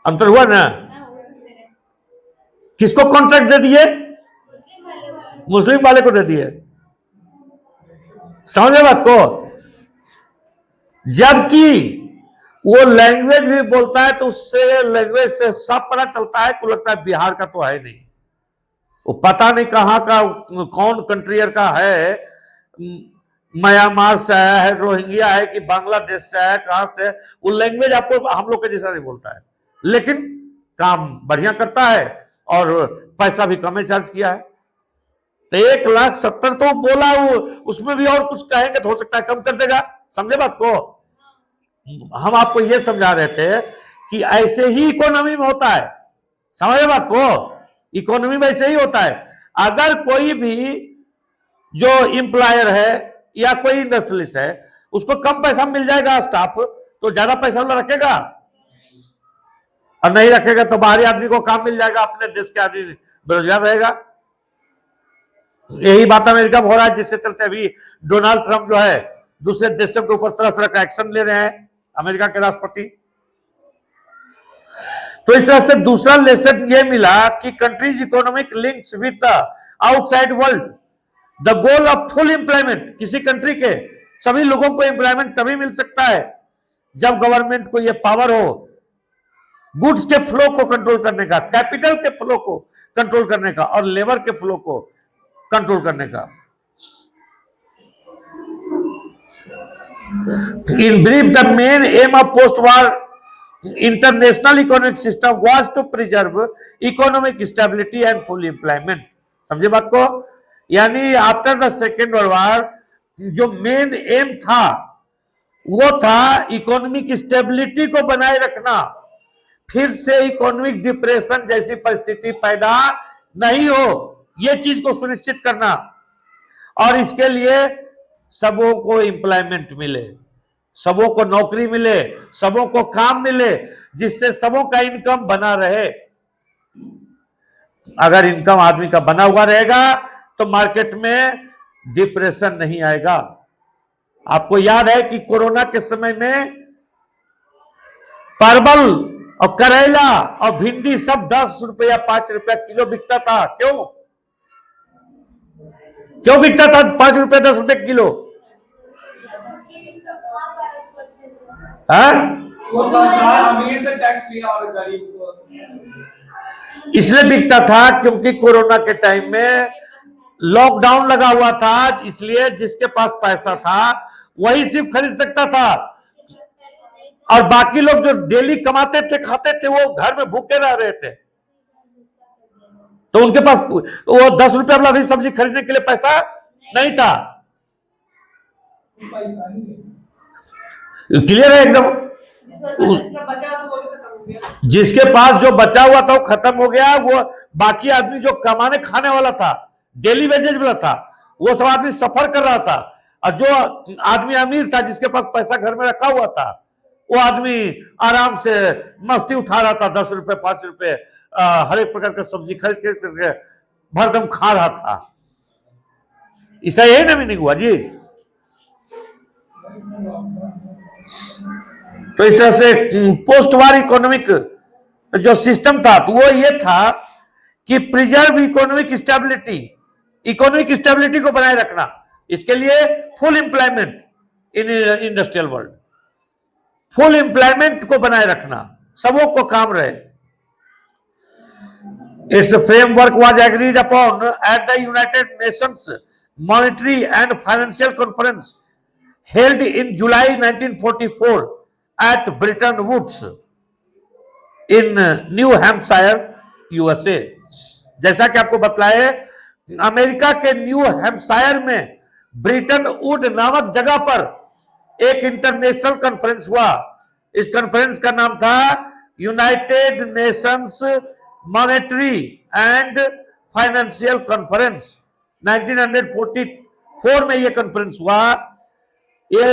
अंतर हुआ ना? किसको कॉन्ट्रैक्ट दे दिए? मुस्लिम वाले को दे दिए। समझे बात को? जबकि वो लैंग्वेज भी बोलता है, तो उससे लैंग्वेज से सब पता चलता है, को लगता है बिहार का तो है नहीं, वो पता नहीं कहां का, कौन कंट्रियर का है, म्यांमार से आया है, रोहिंग्या है कि बांग्लादेश से आया, कहां से, वो लैंग्वेज आपको हम लोग के जैसा नहीं बोलता है, लेकिन काम बढ़िया करता है और पैसा भी कम चार्ज किया है। तो 1,70,000 तो बोला, वो उसमें भी और कुछ कहेंगे तो हो सकता है कम कर देगा। समझे बात को? हम आपको यह समझा रहे थे कि ऐसे ही इकोनॉमी में होता है। समझे बात को? इकोनॉमी में ऐसे ही होता है। अगर कोई भी जो एम्प्लॉयर है या कोई इंडस्ट्रियलिस्ट है, उसको कम पैसा मिल जाएगा स्टाफ, तो ज्यादा पैसा वाला रखेगा, और नहीं रखेगा तो बाहरी आदमी को काम मिल जाएगा, अपने देश के आदमी बेरोजगार रहेगा। यही बात अमेरिका में हो रहा है, जिसके चलते अभी डोनाल्ड ट्रंप जो है दूसरे देशों के ऊपर तरह तरह का एक्शन ले रहे हैं, अमेरिका के राष्ट्रपति। तो इस तरह से दूसरा लेसन ये मिला कि countries economic links with the outside world, the goal of full employment. किसी कंट्री के सभी लोगों को एम्प्लॉयमेंट तभी मिल सकता है जब गवर्नमेंट को यह पावर हो गुड्स के फ्लो को कंट्रोल करने का, कैपिटल के फ्लो को कंट्रोल करने का, और लेबर के फ्लो को कंट्रोल करने का। In brief, the main aim of post-war international economic system was to preserve economic stability and full employment. समझे बात को? यानी after the second world war जो मेन एम था वो था इकोनॉमिक स्टेबिलिटी को बनाए रखना, फिर से इकोनॉमिक डिप्रेशन जैसी परिस्थिति पैदा नहीं हो, ये चीज को सुनिश्चित करना, और इसके लिए सबों को एम्प्लॉयमेंट मिले, सबों को नौकरी मिले, सबों को काम मिले, जिससे सबों का इनकम बना रहे। अगर इनकम आदमी का बना हुआ रहेगा तो मार्केट में डिप्रेशन नहीं आएगा। आपको याद है कि कोरोना के समय में परवल और करेला और भिंडी सब 10 रुपया 5 रुपया किलो बिकता था। क्यों बिकता था 5 रुपया 10 रुपए किलो? वो सरकार अमीर से टैक्स लिया और गरीब को इसलिए बिकता था क्योंकि कोरोना के टाइम में लॉकडाउन लगा हुआ था, इसलिए जिसके पास पैसा था वही सिर्फ खरीद सकता था, और बाकी लोग जो डेली कमाते थे खाते थे वो घर में भूखे रह रहे थे। तो उनके पास वो 10 रुपया वाला भी सब्जी खरीदने के लिए पैसा नहीं था। क्लियर है एकदम? जिसके पास जो बचा हुआ था वो खत्म हो गया, वो बाकी आदमी जो कमाने खाने वाला था, डेली वेजेज वाला था, वो सब आदमी सफर कर रहा था, और जो आदमी अमीर था जिसके पास पैसा घर में रखा हुआ था वो आदमी आराम से मस्ती उठा रहा था, 10 रुपए 5 रुपए हर एक प्रकार का सब्जी खरीद करके भरदम खा रहा था। इसका यही ना मीनिंग हुआ जी। तो इस तरह से पोस्ट वार इकोनॉमिक जो सिस्टम था तो वो ये था कि प्रिजर्व इकोनॉमिक स्टेबिलिटी को बनाए रखना, इसके लिए full employment in industrial world, full employment को बनाए रखना, सबों को काम रहे। It's framework was agreed upon at the United Nations monetary and financial conference held in July 1944 at Bretton Woods in new Hampshire USA. जैसा कि आपको बतलाए, अमेरिका के न्यू हैम्पशायर में ब्रिटन वुड नामक जगह पर एक इंटरनेशनल कॉन्फ्रेंस हुआ। इस कॉन्फ्रेंस का नाम था United Nations monetary and financial conference. 1944 में यह कॉन्फ्रेंस हुआ। ये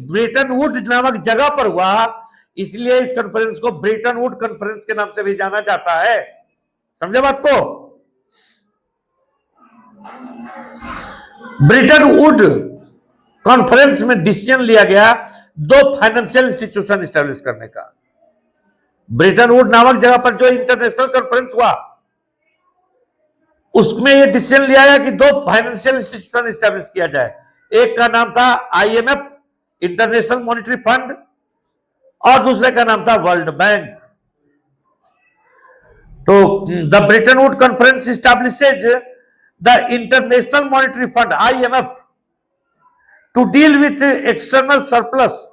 ब्रिटन वुड नामक जगह पर हुआ, इसलिए इस कॉन्फ्रेंस को ब्रिटन वुड कॉन्फ्रेंस के नाम से भी जाना जाता है। समझे बात को? ब्रिटन वुड कॉन्फ्रेंस में डिसीजन लिया गया 2 फाइनेंशियल इंस्टीट्यूशन स्टैब्लिश करने का। ब्रिटन वुड नामक जगह पर जो इंटरनेशनल कॉन्फ्रेंस हुआ उसमें यह डिसीजन लिया गया कि 2 फाइनेंशियल इंस्टीट्यूशन स्टैब्लिश किया जाए। एक का नाम था आईएमएफ, इंटरनेशनल मॉनेटरी फंड, और दूसरे का नाम था वर्ल्ड बैंक। तो the Bretton Wood conference establishes the International Monetary Fund IMF to deal with external surplus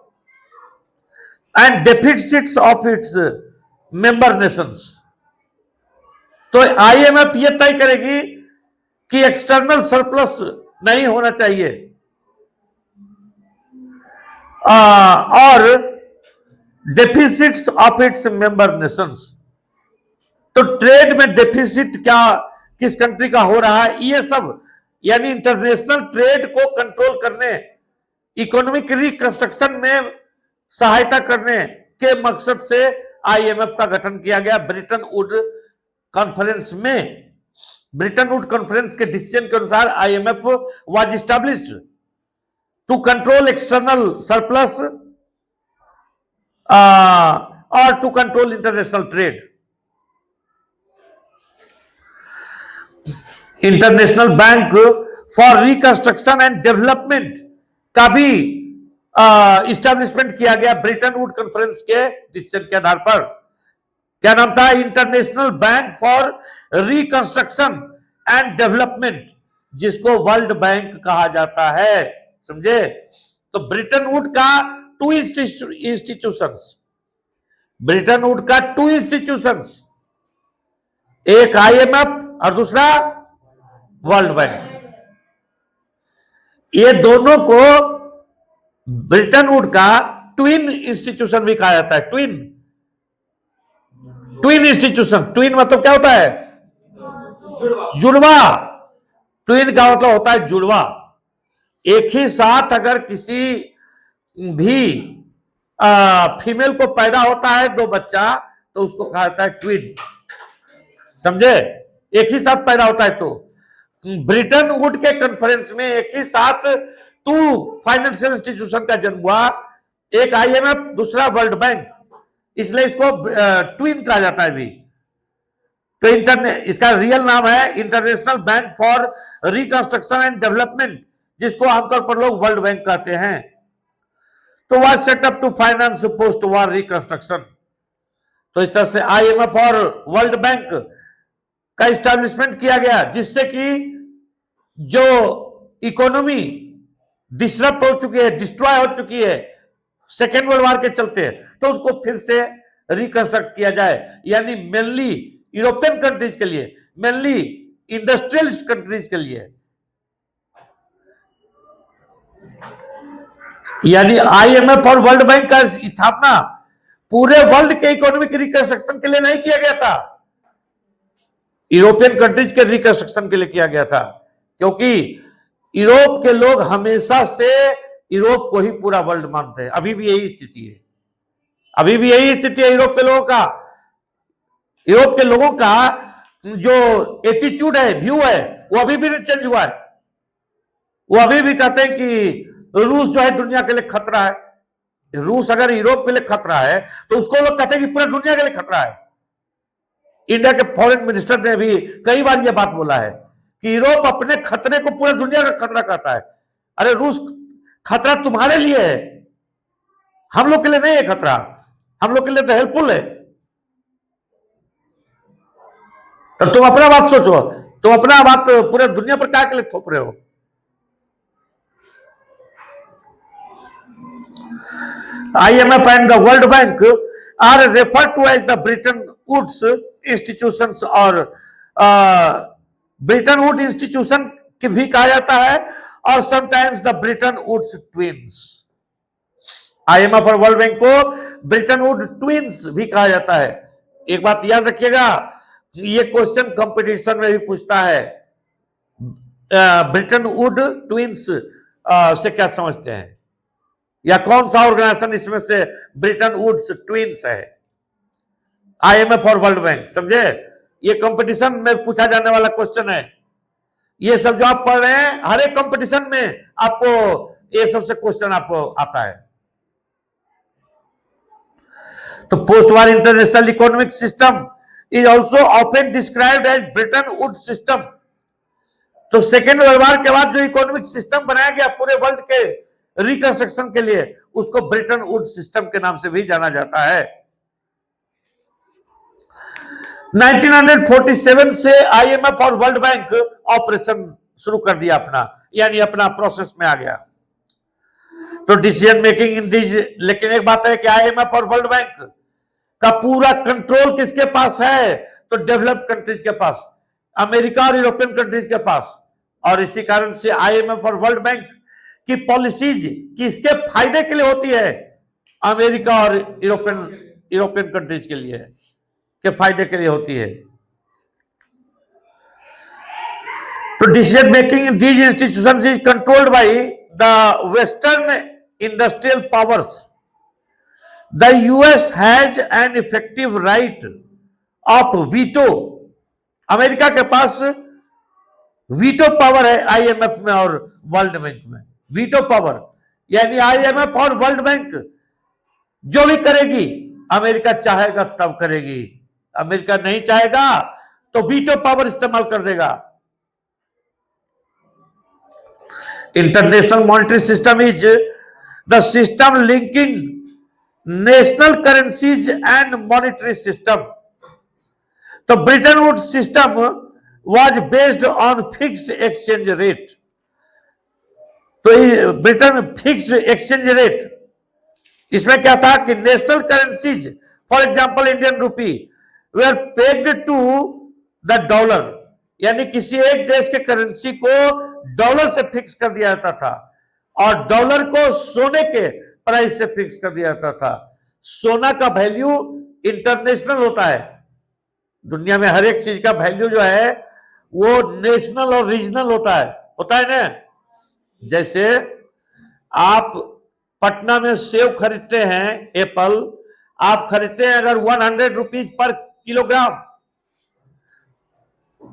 and deficits of its member nations. तो आईएमएफ यह तय करेगी कि एक्सटर्नल सरप्लस नहीं होना चाहिए, और deficits of its member nations. तो ट्रेड में डेफिसिट क्या किस कंट्री का हो रहा है, ये सब यानी इंटरनेशनल ट्रेड को कंट्रोल करने, इकोनॉमिक रिकंस्ट्रक्शन में सहायता करने के मकसद से आईएमएफ का गठन किया गया। ब्रिटन वुड कॉन्फ्रेंस में, ब्रिटन वुड कॉन्फ्रेंस के डिसीजन के अनुसार IMF was established to control external surplus or to control international trade. International Bank for Reconstruction and development का भी इस्टेब्लिशमेंट किया गया ब्रिटन वुड कॉन्फ्रेंस के डिसीजन के आधार पर। क्या नाम था? International Bank for Reconstruction and Development, जिसको वर्ल्ड बैंक कहा जाता है। समझे? तो ब्रिटन वुड का 2 इंस्टीट्यूशंस, ब्रिटन वुड का 2 इंस्टीट्यूशंस, एक आईएमएफ और दूसरा वर्ल्ड बैंक। ये दोनों को ब्रिटन वुड का ट्विन इंस्टीट्यूशन भी कहा जाता है। ट्विन इंस्टीट्यूशन, ट्विन मतलब क्या होता है? जुड़वा। ट्विन का मतलब होता है जुड़वा। एक ही साथ अगर किसी भी फीमेल को पैदा होता है दो बच्चा, तो उसको कहा जाता है ट्विन। समझे? एक ही साथ पैदा होता है तो। ब्रिटन वुड के कॉन्फ्रेंस में एक ही साथ 2 फाइनेंशियल इंस्टीट्यूशन का जन्म हुआ, एक IMF, दूसरा वर्ल्ड बैंक, इसलिए इसको ट्विन कहा जाता है भी। तो इसका रियल नाम है International Bank for Reconstruction and Development, जिसको आमतौर पर लोग वर्ल्ड बैंक कहते हैं। तो was set up to finance post war reconstruction. तो इस तरह से IMF और वर्ल्ड बैंक का इस्टेब्लिशमेंट किया गया, जिससे कि जो इकोनॉमी डिस्टर्ब हो चुकी है, डिस्ट्रॉय हो चुकी है सेकेंड वर्ल्ड वॉर के चलते, तो उसको फिर से रिकंस्ट्रक्ट किया जाए। यानी मेनली यूरोपियन कंट्रीज के लिए, मेनली इंडस्ट्रियलिस्ट कंट्रीज के लिए। यानी IMF और वर्ल्ड बैंक का स्थापना पूरे वर्ल्ड के इकोनॉमिक रिकंस्ट्रक्शन के लिए नहीं किया गया था, यूरोपियन कंट्रीज के रिकंस्ट्रक्शन के लिए किया गया था। क्योंकि यूरोप के लोग हमेशा से यूरोप को ही पूरा वर्ल्ड मानते हैं। अभी भी यही स्थिति है, अभी भी यही स्थिति है यूरोप के लोगों का। यूरोप के लोगों का जो एटीट्यूड है, व्यू है, वो अभी भी नहीं चेंज हुआ है। वो अभी भी कहते हैं कि रूस जो है दुनिया के लिए खतरा है। रूस अगर यूरोप के लिए खतरा है तो उसको लोग कहते हैं कि पूरा दुनिया के लिए खतरा है। इंडिया के फॉरेन मिनिस्टर ने भी कई बार यह बात बोला है कि यूरोप अपने खतरे को पूरा दुनिया का खतरा कहता है। अरे रूस खतरा तुम्हारे लिए है, हम लोग के लिए नहीं है खतरा, हम लोग के लिए तो हेल्पफुल है। तो तुम अपना बात सोचो, तुम अपना बात पूरे दुनिया पर क्या के लिए थोप रहे हो? IMF and the World Bank are referred to as the Bretton Woods institutions, और ब्रिटन वुड इंस्टीट्यूशन की भी कहा जाता है, और sometimes the Bretton Woods twins. IMF और वर्ल्ड बैंक को ब्रिटन वुड ट्विंस भी कहा जाता है। एक बात याद रखिएगा, ये क्वेश्चन कंपटीशन में भी पूछता है, ब्रिटन वुड ट्विंस से क्या समझते हैं, या कौन सा ऑर्गेनाइजेशन इसमें से ब्रिटन वुड्स ट्विंस है, IMF और वर्ल्ड बैंक। समझे? ये कंपटीशन में पूछा जाने वाला क्वेश्चन है। ये सब जो आप पढ़ रहे हैं, हर एक कंपटीशन में आपको ये सबसे क्वेश्चन आपको आता है। तो post war international economic system is also often described as Bretton Wood system. तो सेकेंड वर्ल्ड वॉर के बाद जो इकोनॉमिक सिस्टम बनाया गया पूरे वर्ल्ड के रिकंस्ट्रक्शन के लिए, उसको ब्रिटन वुड सिस्टम के नाम से भी जाना जाता है। 1947 से IMF और वर्ल्ड बैंक ऑपरेशन शुरू कर दिया अपना, यानी अपना प्रोसेस में आ गया। तो डिसीजन मेकिंग इन दीज, लेकिन एक बात है कि IMF और वर्ल्ड बैंक का पूरा कंट्रोल किसके पास है? तो डेवलप्ड कंट्रीज के पास, अमेरिका और यूरोपियन कंट्रीज के पास। और इसी कारण से IMF और वर्ल्ड बैंक की पॉलिसीज किसके फायदे के लिए होती है? अमेरिका और यूरोपियन कंट्रीज के लिए, के फायदे के लिए होती है। तो decision making in these institutions is controlled by the western industrial powers. The US has an effective right of veto. America के पास वीटो पावर है IMF में और वर्ल्ड बैंक में। वीटो पावर यानी IMF और वर्ल्ड बैंक जो भी करेगी, अमेरिका चाहेगा तब करेगी, अमेरिका नहीं चाहेगा तो वीटो पावर इस्तेमाल कर देगा। International monetary system is the system linking national currencies and monetary system. तो Bretton Wood system was based on fixed exchange rate. तो ब्रिटेन फिक्स्ड एक्सचेंज रेट, इसमें क्या था कि national currencies, for example Indian rupee, were pegged to the dollar, यानी किसी एक देश के करेंसी को डॉलर से फिक्स कर दिया जाता था, और डॉलर को सोने के प्राइस से फिक्स कर दिया जाता था। सोना का वैल्यू इंटरनेशनल होता है, दुनिया में हर एक चीज का वैल्यू जो है वो नेशनल और रीजनल होता है ना। जैसे आप पटना में सेव खरीदते हैं, एप्पल आप खरीदते हैं अगर 100 रुपीज पर किलोग्राम,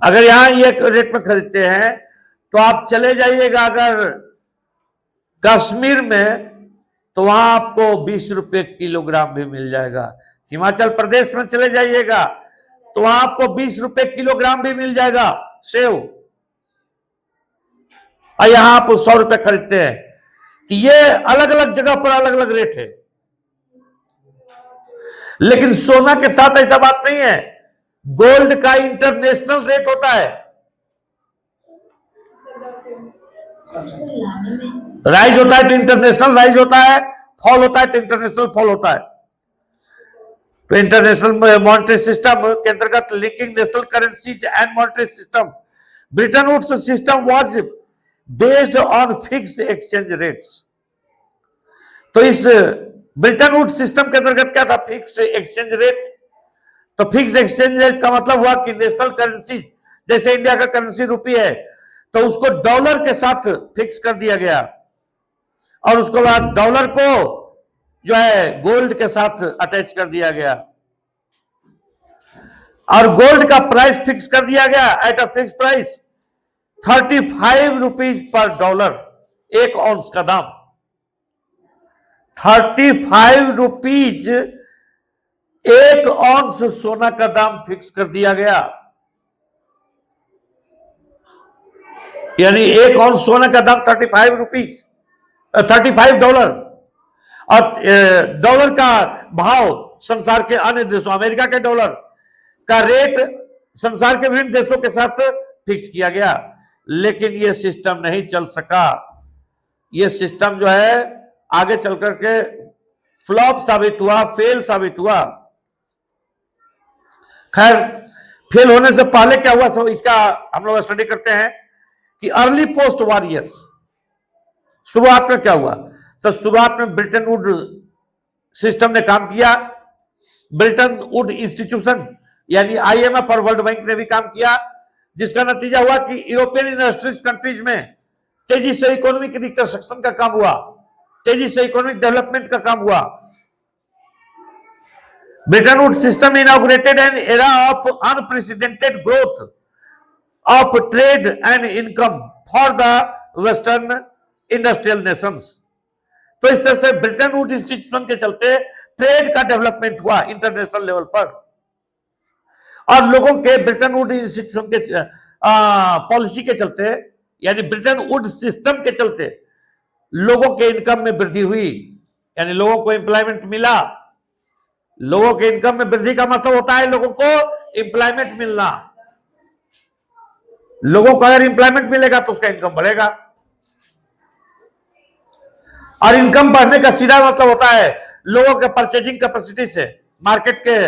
अगर यहां ये रेट में खरीदते हैं तो आप चले जाइएगा अगर कश्मीर में तो वहां आपको 20 रुपए किलोग्राम भी मिल जाएगा। हिमाचल प्रदेश में चले जाइएगा तो वहां आपको 20 रुपए किलोग्राम भी मिल जाएगा सेव, और यहां आप 100 रुपए खरीदते हैं। कि ये अलग अलग जगह पर अलग अलग रेट है। लेकिन सोना के साथ ऐसा बात नहीं है, गोल्ड का इंटरनेशनल रेट होता है। राइज होता है तो इंटरनेशनल राइज होता है, फॉल होता है तो इंटरनेशनल फॉल होता है। तो इंटरनेशनल मॉनेटरी सिस्टम के अंतर्गत linking national currencies and monetary system, Bretton Woods system was based on fixed exchange rates. तो इस ब्रिटेन वुड्स सिस्टम के अंतर्गत क्या था? Fixed exchange rate. तो फिक्स्ड एक्सचेंज रेट का मतलब हुआ कि नेशनल करेंसी, जैसे इंडिया का करेंसी रुपी है तो उसको डॉलर के साथ फिक्स कर दिया गया, और उसके बाद डॉलर को जो है गोल्ड के साथ अटैच कर दिया गया, और गोल्ड का प्राइस फिक्स कर दिया गया at a fix price 35 rupees per dollar, एक ऑन्स का दाम 35 रुपीज, एक ऑन्स सोना का दाम फिक्स कर दिया गया। यानी एक ऑन्स सोना का दाम 35 रुपीज, 35 डॉलर। और डॉलर का भाव संसार के अन्य देशों, अमेरिका के डॉलर का रेट संसार के विभिन्न देशों के साथ फिक्स किया गया। लेकिन यह सिस्टम नहीं चल सका। यह सिस्टम जो है आगे चल करके फ्लॉप साबित हुआ, फेल साबित हुआ। खैर, फेल होने से पहले क्या हुआ, सो इसका हम लोग स्टडी करते हैं कि अर्ली पोस्ट वॉर ईयर्स, शुरुआत में क्या हुआ। तो शुरुआत में ब्रिटेन वुड सिस्टम ने काम किया, ब्रिटेन वुड इंस्टीट्यूशन यानी IMF और वर्ल्ड बैंक ने भी काम किया, जिसका नतीजा हुआ कि यूरोपियन इंडस्ट्रीज कंट्रीज में तेजी से इकोनॉमिक रिकंस्ट्रक्शन का काम हुआ, तेजी से इकोनॉमिक डेवलपमेंट का काम हुआ। Britain would system inaugurated an era of unprecedented growth of trade and income for the western industrial Nations. तो इस तरह से ब्रिटेन वुड इंस्टीट्यूशन के चलते ट्रेड का डेवलपमेंट हुआ इंटरनेशनल लेवल पर, और लोगों के ब्रिटेन वुड इंस्टीट्यूशन के पॉलिसी के चलते, यानी ब्रिटेन वुड सिस्टम के चलते लोगों के इनकम में वृद्धि हुई, यानी लोगों को एम्प्लॉयमेंट मिला। लोगों के इनकम में वृद्धि का मतलब होता है लोगों को एम्प्लॉयमेंट मिलना। लोगों को अगर एम्प्लॉयमेंट मिलेगा तो उसका इनकम बढ़ेगा, और इनकम बढ़ने का सीधा मतलब होता है लोगों के परचेजिंग कैपेसिटी से, मार्केट के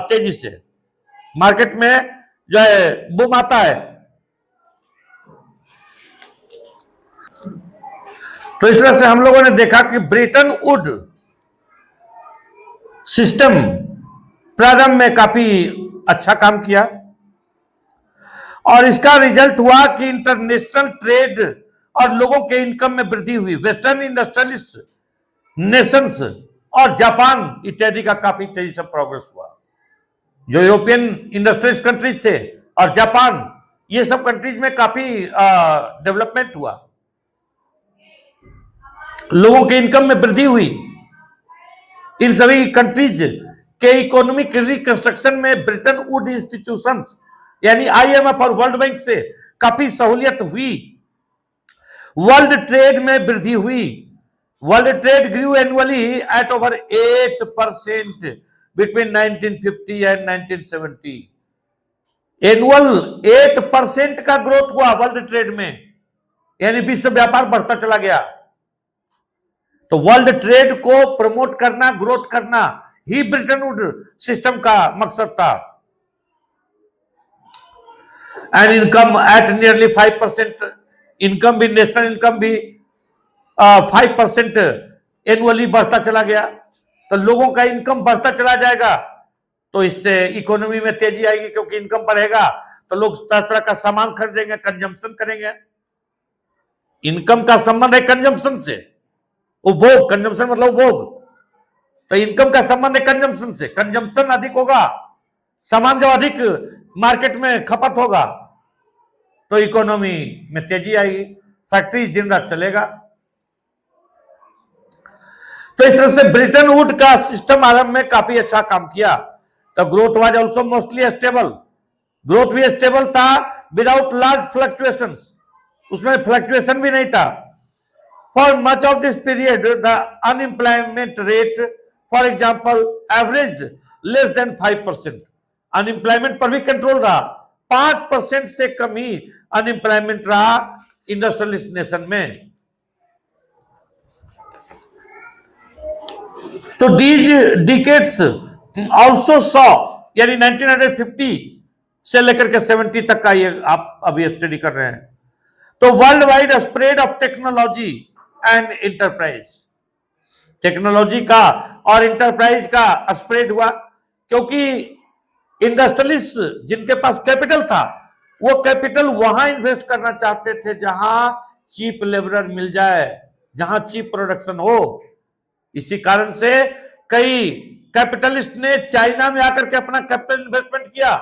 तेजी से, मार्केट में जो है बूम आता है। तो इस तरह से हम लोगों ने देखा कि ब्रिटेन वुड सिस्टम प्रारंभ में काफी अच्छा काम किया, और इसका रिजल्ट हुआ कि इंटरनेशनल ट्रेड और लोगों के इनकम में वृद्धि हुई। वेस्टर्न इंडस्ट्रियलिस्ट नेशंस और जापान इत्यादि का काफी तेजी से प्रोग्रेस हुआ। जो यूरोपियन इंडस्ट्रियलिस्ट कंट्रीज थे और जापान, ये सब कंट्रीज में काफी डेवलपमेंट हुआ, लोगों के इनकम में वृद्धि हुई। इन सभी कंट्रीज के इकोनॉमिक रिकंस्ट्रक्शन में ब्रिटेन वुड इंस्टीट्यूशंस यानी IMF और वर्ल्ड बैंक से काफी सहूलियत हुई। वर्ल्ड ट्रेड में वृद्धि हुई। World trade grew annually at over 8% between 1950 and 1970। Annual 8% का ग्रोथ हुआ वर्ल्ड ट्रेड में, यानी विश्व व्यापार बढ़ता चला गया। तो वर्ल्ड ट्रेड को प्रमोट करना, ग्रोथ करना ही ब्रिटेन वुड सिस्टम का मकसद था। And income eight nearly 5%, income भी, नेशनल इनकम भी 5% एनुअली बढ़ता चला गया। तो लोगों का इनकम बढ़ता चला जाएगा तो इससे इकोनॉमी में तेजी आएगी, क्योंकि इनकम बढ़ेगा तो लोग तरह तरह का सामान खरीदेंगे, कंजम्पशन करेंगे। इनकम का संबंध है कंजम्पशन से, उपभोग, कंजम्पशन मतलब उपभोग। तो इनकम का संबंध है कंजम्पशन से। कंजम्पशन अधिक होगा, सामान जब अधिक मार्केट में खपत होगा तो इकोनॉमी में तेजी आएगी, फैक्ट्री दिन रात चलेगा। तो इस तरह से ब्रिटेन वुड का सिस्टम आरंभ में काफी अच्छा काम किया। तो growth was also mostly stable, growth भी स्टेबल था विदाउट लार्ज फ्लक्चुएशंस, उसमें फ्लक्चुएशन भी नहीं था। For much of this period the unemployment rate for example average less than 5%। Unemployment पर भी कंट्रोल रहा, 5% से कम ही अनएम्प्लॉयमेंट रहा इंडस्ट्रियलिस्ट नेशन में। तो दीज डिकेड्स ऑल्सो सॉ, यानी 1950 से लेकर के 70 तक का ये आप अभी स्टडी कर रहे हैं। तो world wide spread of technology and enterprise, technology का और इंटरप्राइज का स्प्रेड हुआ, क्योंकि इंडस्ट्रियलिस्ट जिनके पास कैपिटल था वो कैपिटल वहां इन्वेस्ट करना चाहते थे जहां चीप लेबरर मिल जाए, जहां चीप प्रोडक्शन हो। इसी कारण से कई कैपिटलिस्ट ने चाइना में आकर के अपना कैपिटल इन्वेस्टमेंट किया,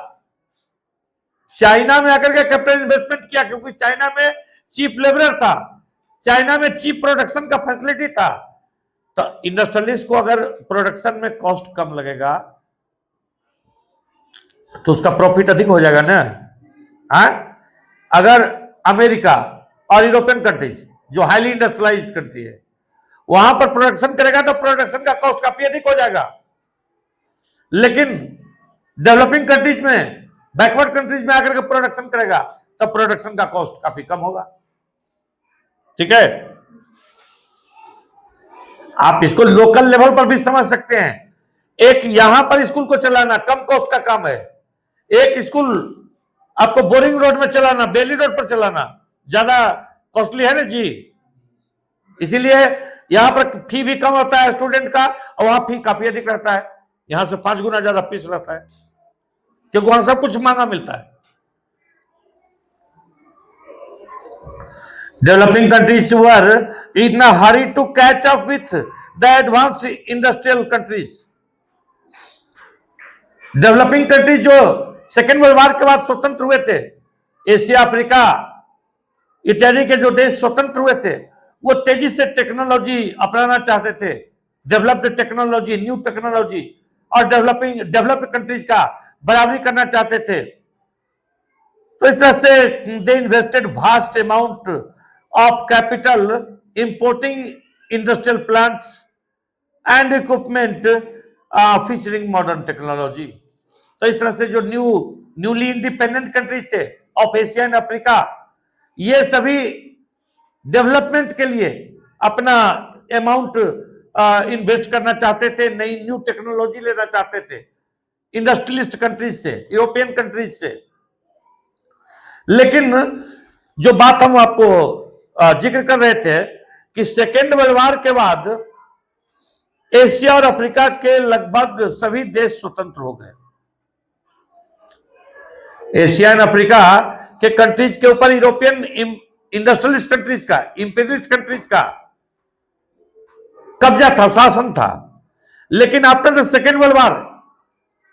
चाइना में आकर के कैपिटल इन्वेस्टमेंट किया, क्योंकि चाइना में चीप लेबरर था, चाइना में चीप प्रोडक्शन का फैसिलिटी था। तो इंडस्ट्रियलिस्ट को अगर प्रोडक्शन में कॉस्ट कम लगेगा तो उसका प्रॉफिट अधिक हो जाएगा ना। अगर अमेरिका और यूरोपियन कंट्रीज जो हाईली इंडस्ट्रियलाइज्ड कंट्री है वहां पर प्रोडक्शन करेगा तो प्रोडक्शन का कॉस्ट काफी अधिक हो जाएगा। लेकिन डेवलपिंग कंट्रीज में, बैकवर्ड कंट्रीज में आकर के प्रोडक्शन करेगा तो प्रोडक्शन का कॉस्ट काफी कम होगा। ठीक है, आप इसको लोकल लेवल पर भी समझ सकते हैं। एक यहां पर स्कूल को चलाना कम कॉस्ट का काम है, एक स्कूल आपको बोरिंग रोड में चलाना, बेली रोड पर चलाना ज्यादा कॉस्टली है ना जी। इसीलिए यहां पर फी भी कम होता है स्टूडेंट का और वहां फी काफी अधिक रहता है, यहां से 5 गुना ज्यादा फीस रहता है, क्योंकि वहां सब कुछ महंगा मिलता है। Developing countries were in a hurry to catch up with the advance industrial countries. Developing countries जो सेकेंड वर्ल्ड वॉर के बाद स्वतंत्र हुए थे, एशिया, अफ्रीका इत्यादि के जो देश स्वतंत्र हुए थे, वो तेजी से टेक्नोलॉजी अपनाना चाहते थे, डेवलप्ड टेक्नोलॉजी, न्यू टेक्नोलॉजी, और डेवलप्ड कंट्रीज का बराबरी करना चाहते थे। तो इस तरह से दे invested vast amount of capital importing industrial plants and equipment featuring modern technology. तो इस तरह से जो न्यूली इंडिपेंडेंट कंट्रीज थे ऑफ एशिया एंड अफ्रीका, ये सभी डेवलपमेंट के लिए अपना अमाउंट इन्वेस्ट करना चाहते थे, नई न्यू टेक्नोलॉजी लेना चाहते थे इंडस्ट्रियलिस्ट कंट्रीज से, यूरोपियन कंट्रीज से। लेकिन जो बात हम आपको जिक्र कर रहे थे कि सेकेंड वर्ल्ड वॉर के बाद एशिया और अफ्रीका के लगभग सभी देश स्वतंत्र हो गए। एशिया एंड अफ्रीका के कंट्रीज के ऊपर यूरोपियन इंडस्ट्रियलिस्ट कंट्रीज का, इंपीरियलिस्ट कंट्रीज का कब्जा था, शासन था। लेकिन after the second world war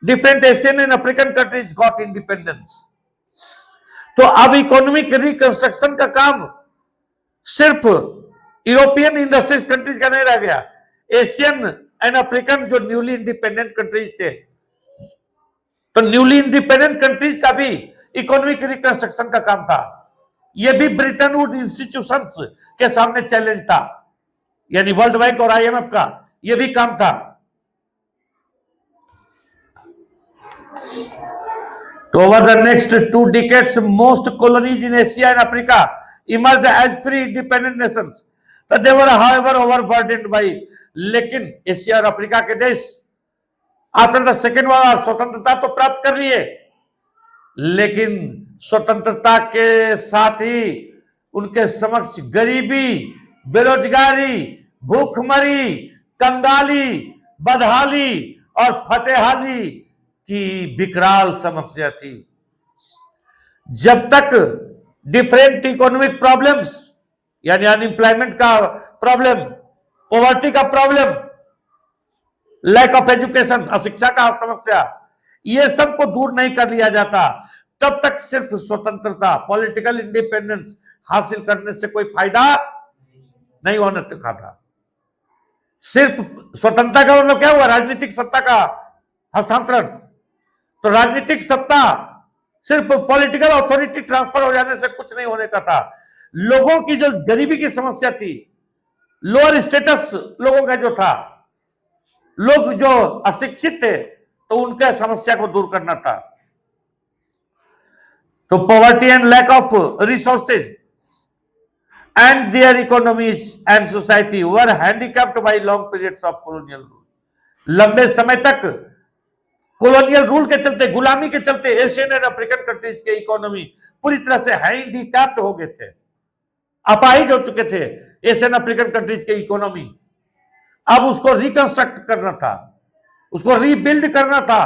different Asian and African countries got independence. तो अब इकोनॉमिक रिकंस्ट्रक्शन का काम सिर्फ यूरोपियन इंडस्ट्रीज कंट्रीज का नहीं रह गया, एशियन एंड अफ्रीकन जो न्यूली इंडिपेंडेंट कंट्रीज थे, तो न्यूली इंडिपेंडेंट कंट्रीज का भी इकोनॉमिक रिकंस्ट्रक्शन का काम था। यह भी ब्रिटेन वुड इंस्टीट्यूशंस के सामने चैलेंज था, यानी वर्ल्ड बैंक और आईएमएफ का यह भी काम था। तो over the next 2 decades most colonies in Asia and Africa emerged as free independent nations, but they were however overburdened by, लेकिन एशिया और अफ्रीका के देश after the second world war स्वतंत्रता तो प्राप्त कर लिए, लेकिन स्वतंत्रता के साथ ही उनके समक्ष गरीबी, बेरोजगारी, भूखमरी, कंगाली, बदहाली और फतेहाली की विकराल समस्या थी। जब तक डिफरेंट इकोनॉमिक प्रॉब्लम्स यानी अनएम्प्लॉयमेंट का प्रॉब्लम, पॉवर्टी का प्रॉब्लम, लैक ऑफ एजुकेशन, अशिक्षा का समस्या, ये सब को दूर नहीं कर लिया जाता, तब तक सिर्फ स्वतंत्रता, पॉलिटिकल इंडिपेंडेंस हासिल करने से कोई फायदा नहीं होने का था। सिर्फ स्वतंत्रता का मतलब क्या हुआ? राजनीतिक सत्ता का हस्तांतरण। तो राजनीतिक सत्ता सिर्फ पॉलिटिकल अथॉरिटी ट्रांसफर हो जाने से कुछ नहीं होने का था। लोगों की जो गरीबी की समस्या थी, लोअर स्टेटस लोगों का जो था, लोग जो अशिक्षित थे, तो उनके समस्या को दूर करना था। तो poverty and lack of resources and their economies and society were handicapped by long periods of colonial rule. लंबे समय तक कॉलोनियल रूल के चलते, गुलामी के चलते एशियन एंड अफ्रीकन कंट्रीज के इकोनॉमी पूरी तरह से हैंडीकैप्ड हो गए थे, अपाहिज हो चुके थे एशियन अफ्रीकन कंट्रीज के इकोनॉमी। अब उसको रिकंस्ट्रक्ट करना था, उसको रीबिल्ड करना था।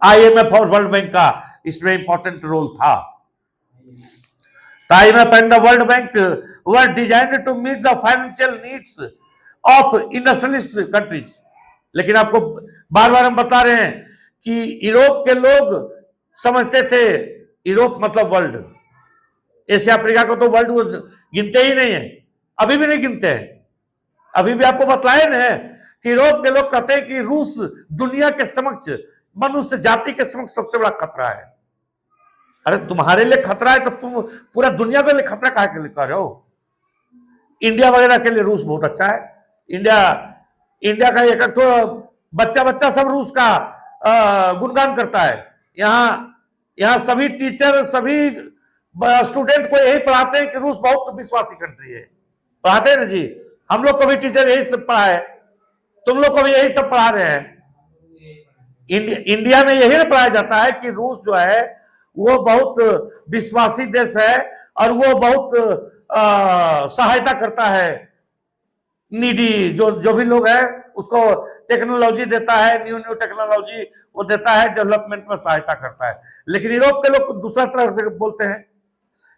आईएमएफ और वर्ल्ड बैंक का इसमें इंपॉर्टेंट रोल था। The IMF and the World Bank were designed to meet the financial needs of industrialist countries. लेकिन आपको बार बार हम बता रहे हैं कि यूरोप के लोग समझते थे, यूरोप मतलब वर्ल्ड, एशिया अफ्रीका को तो वर्ल्ड गिनते ही नहीं है, अभी भी नहीं गिनते हैं। अभी भी आपको बतलाए ना कि यूरोप के लोग कहते हैं कि रूस दुनिया के समक्ष, मनुष्य जाति के समक्ष सबसे बड़ा खतरा है। अरे तुम्हारे लिए खतरा है तो तुम पूरा दुनिया के लिए खतरा काहे के लिए कर रहे हो? इंडिया वगैरह के लिए रूस बहुत अच्छा है। इंडिया का एक तो बच्चा सब रूस का गुणगान करता है। यहाँ सभी टीचर, सभी स्टूडेंट को यही पढ़ाते हैं कि रूस बहुत विश्वासी कंट्री है। पढ़ाते हैं ना जी, हम लोग को भी टीचर यही सब पढ़ा है, तुम लोग को भी यही सब पढ़ा रहे हैं। इंडिया में यही ना पढ़ाया जाता है कि रूस जो है वो बहुत विश्वासी देश है और वो बहुत सहायता करता है, नीडी जो भी लोग है उसको टेक्नोलॉजी देता है, न्यू टेक्नोलॉजी वो देता है, डेवलपमेंट में सहायता करता है। लेकिन यूरोप के लोग दूसरा तरह से बोलते हैं।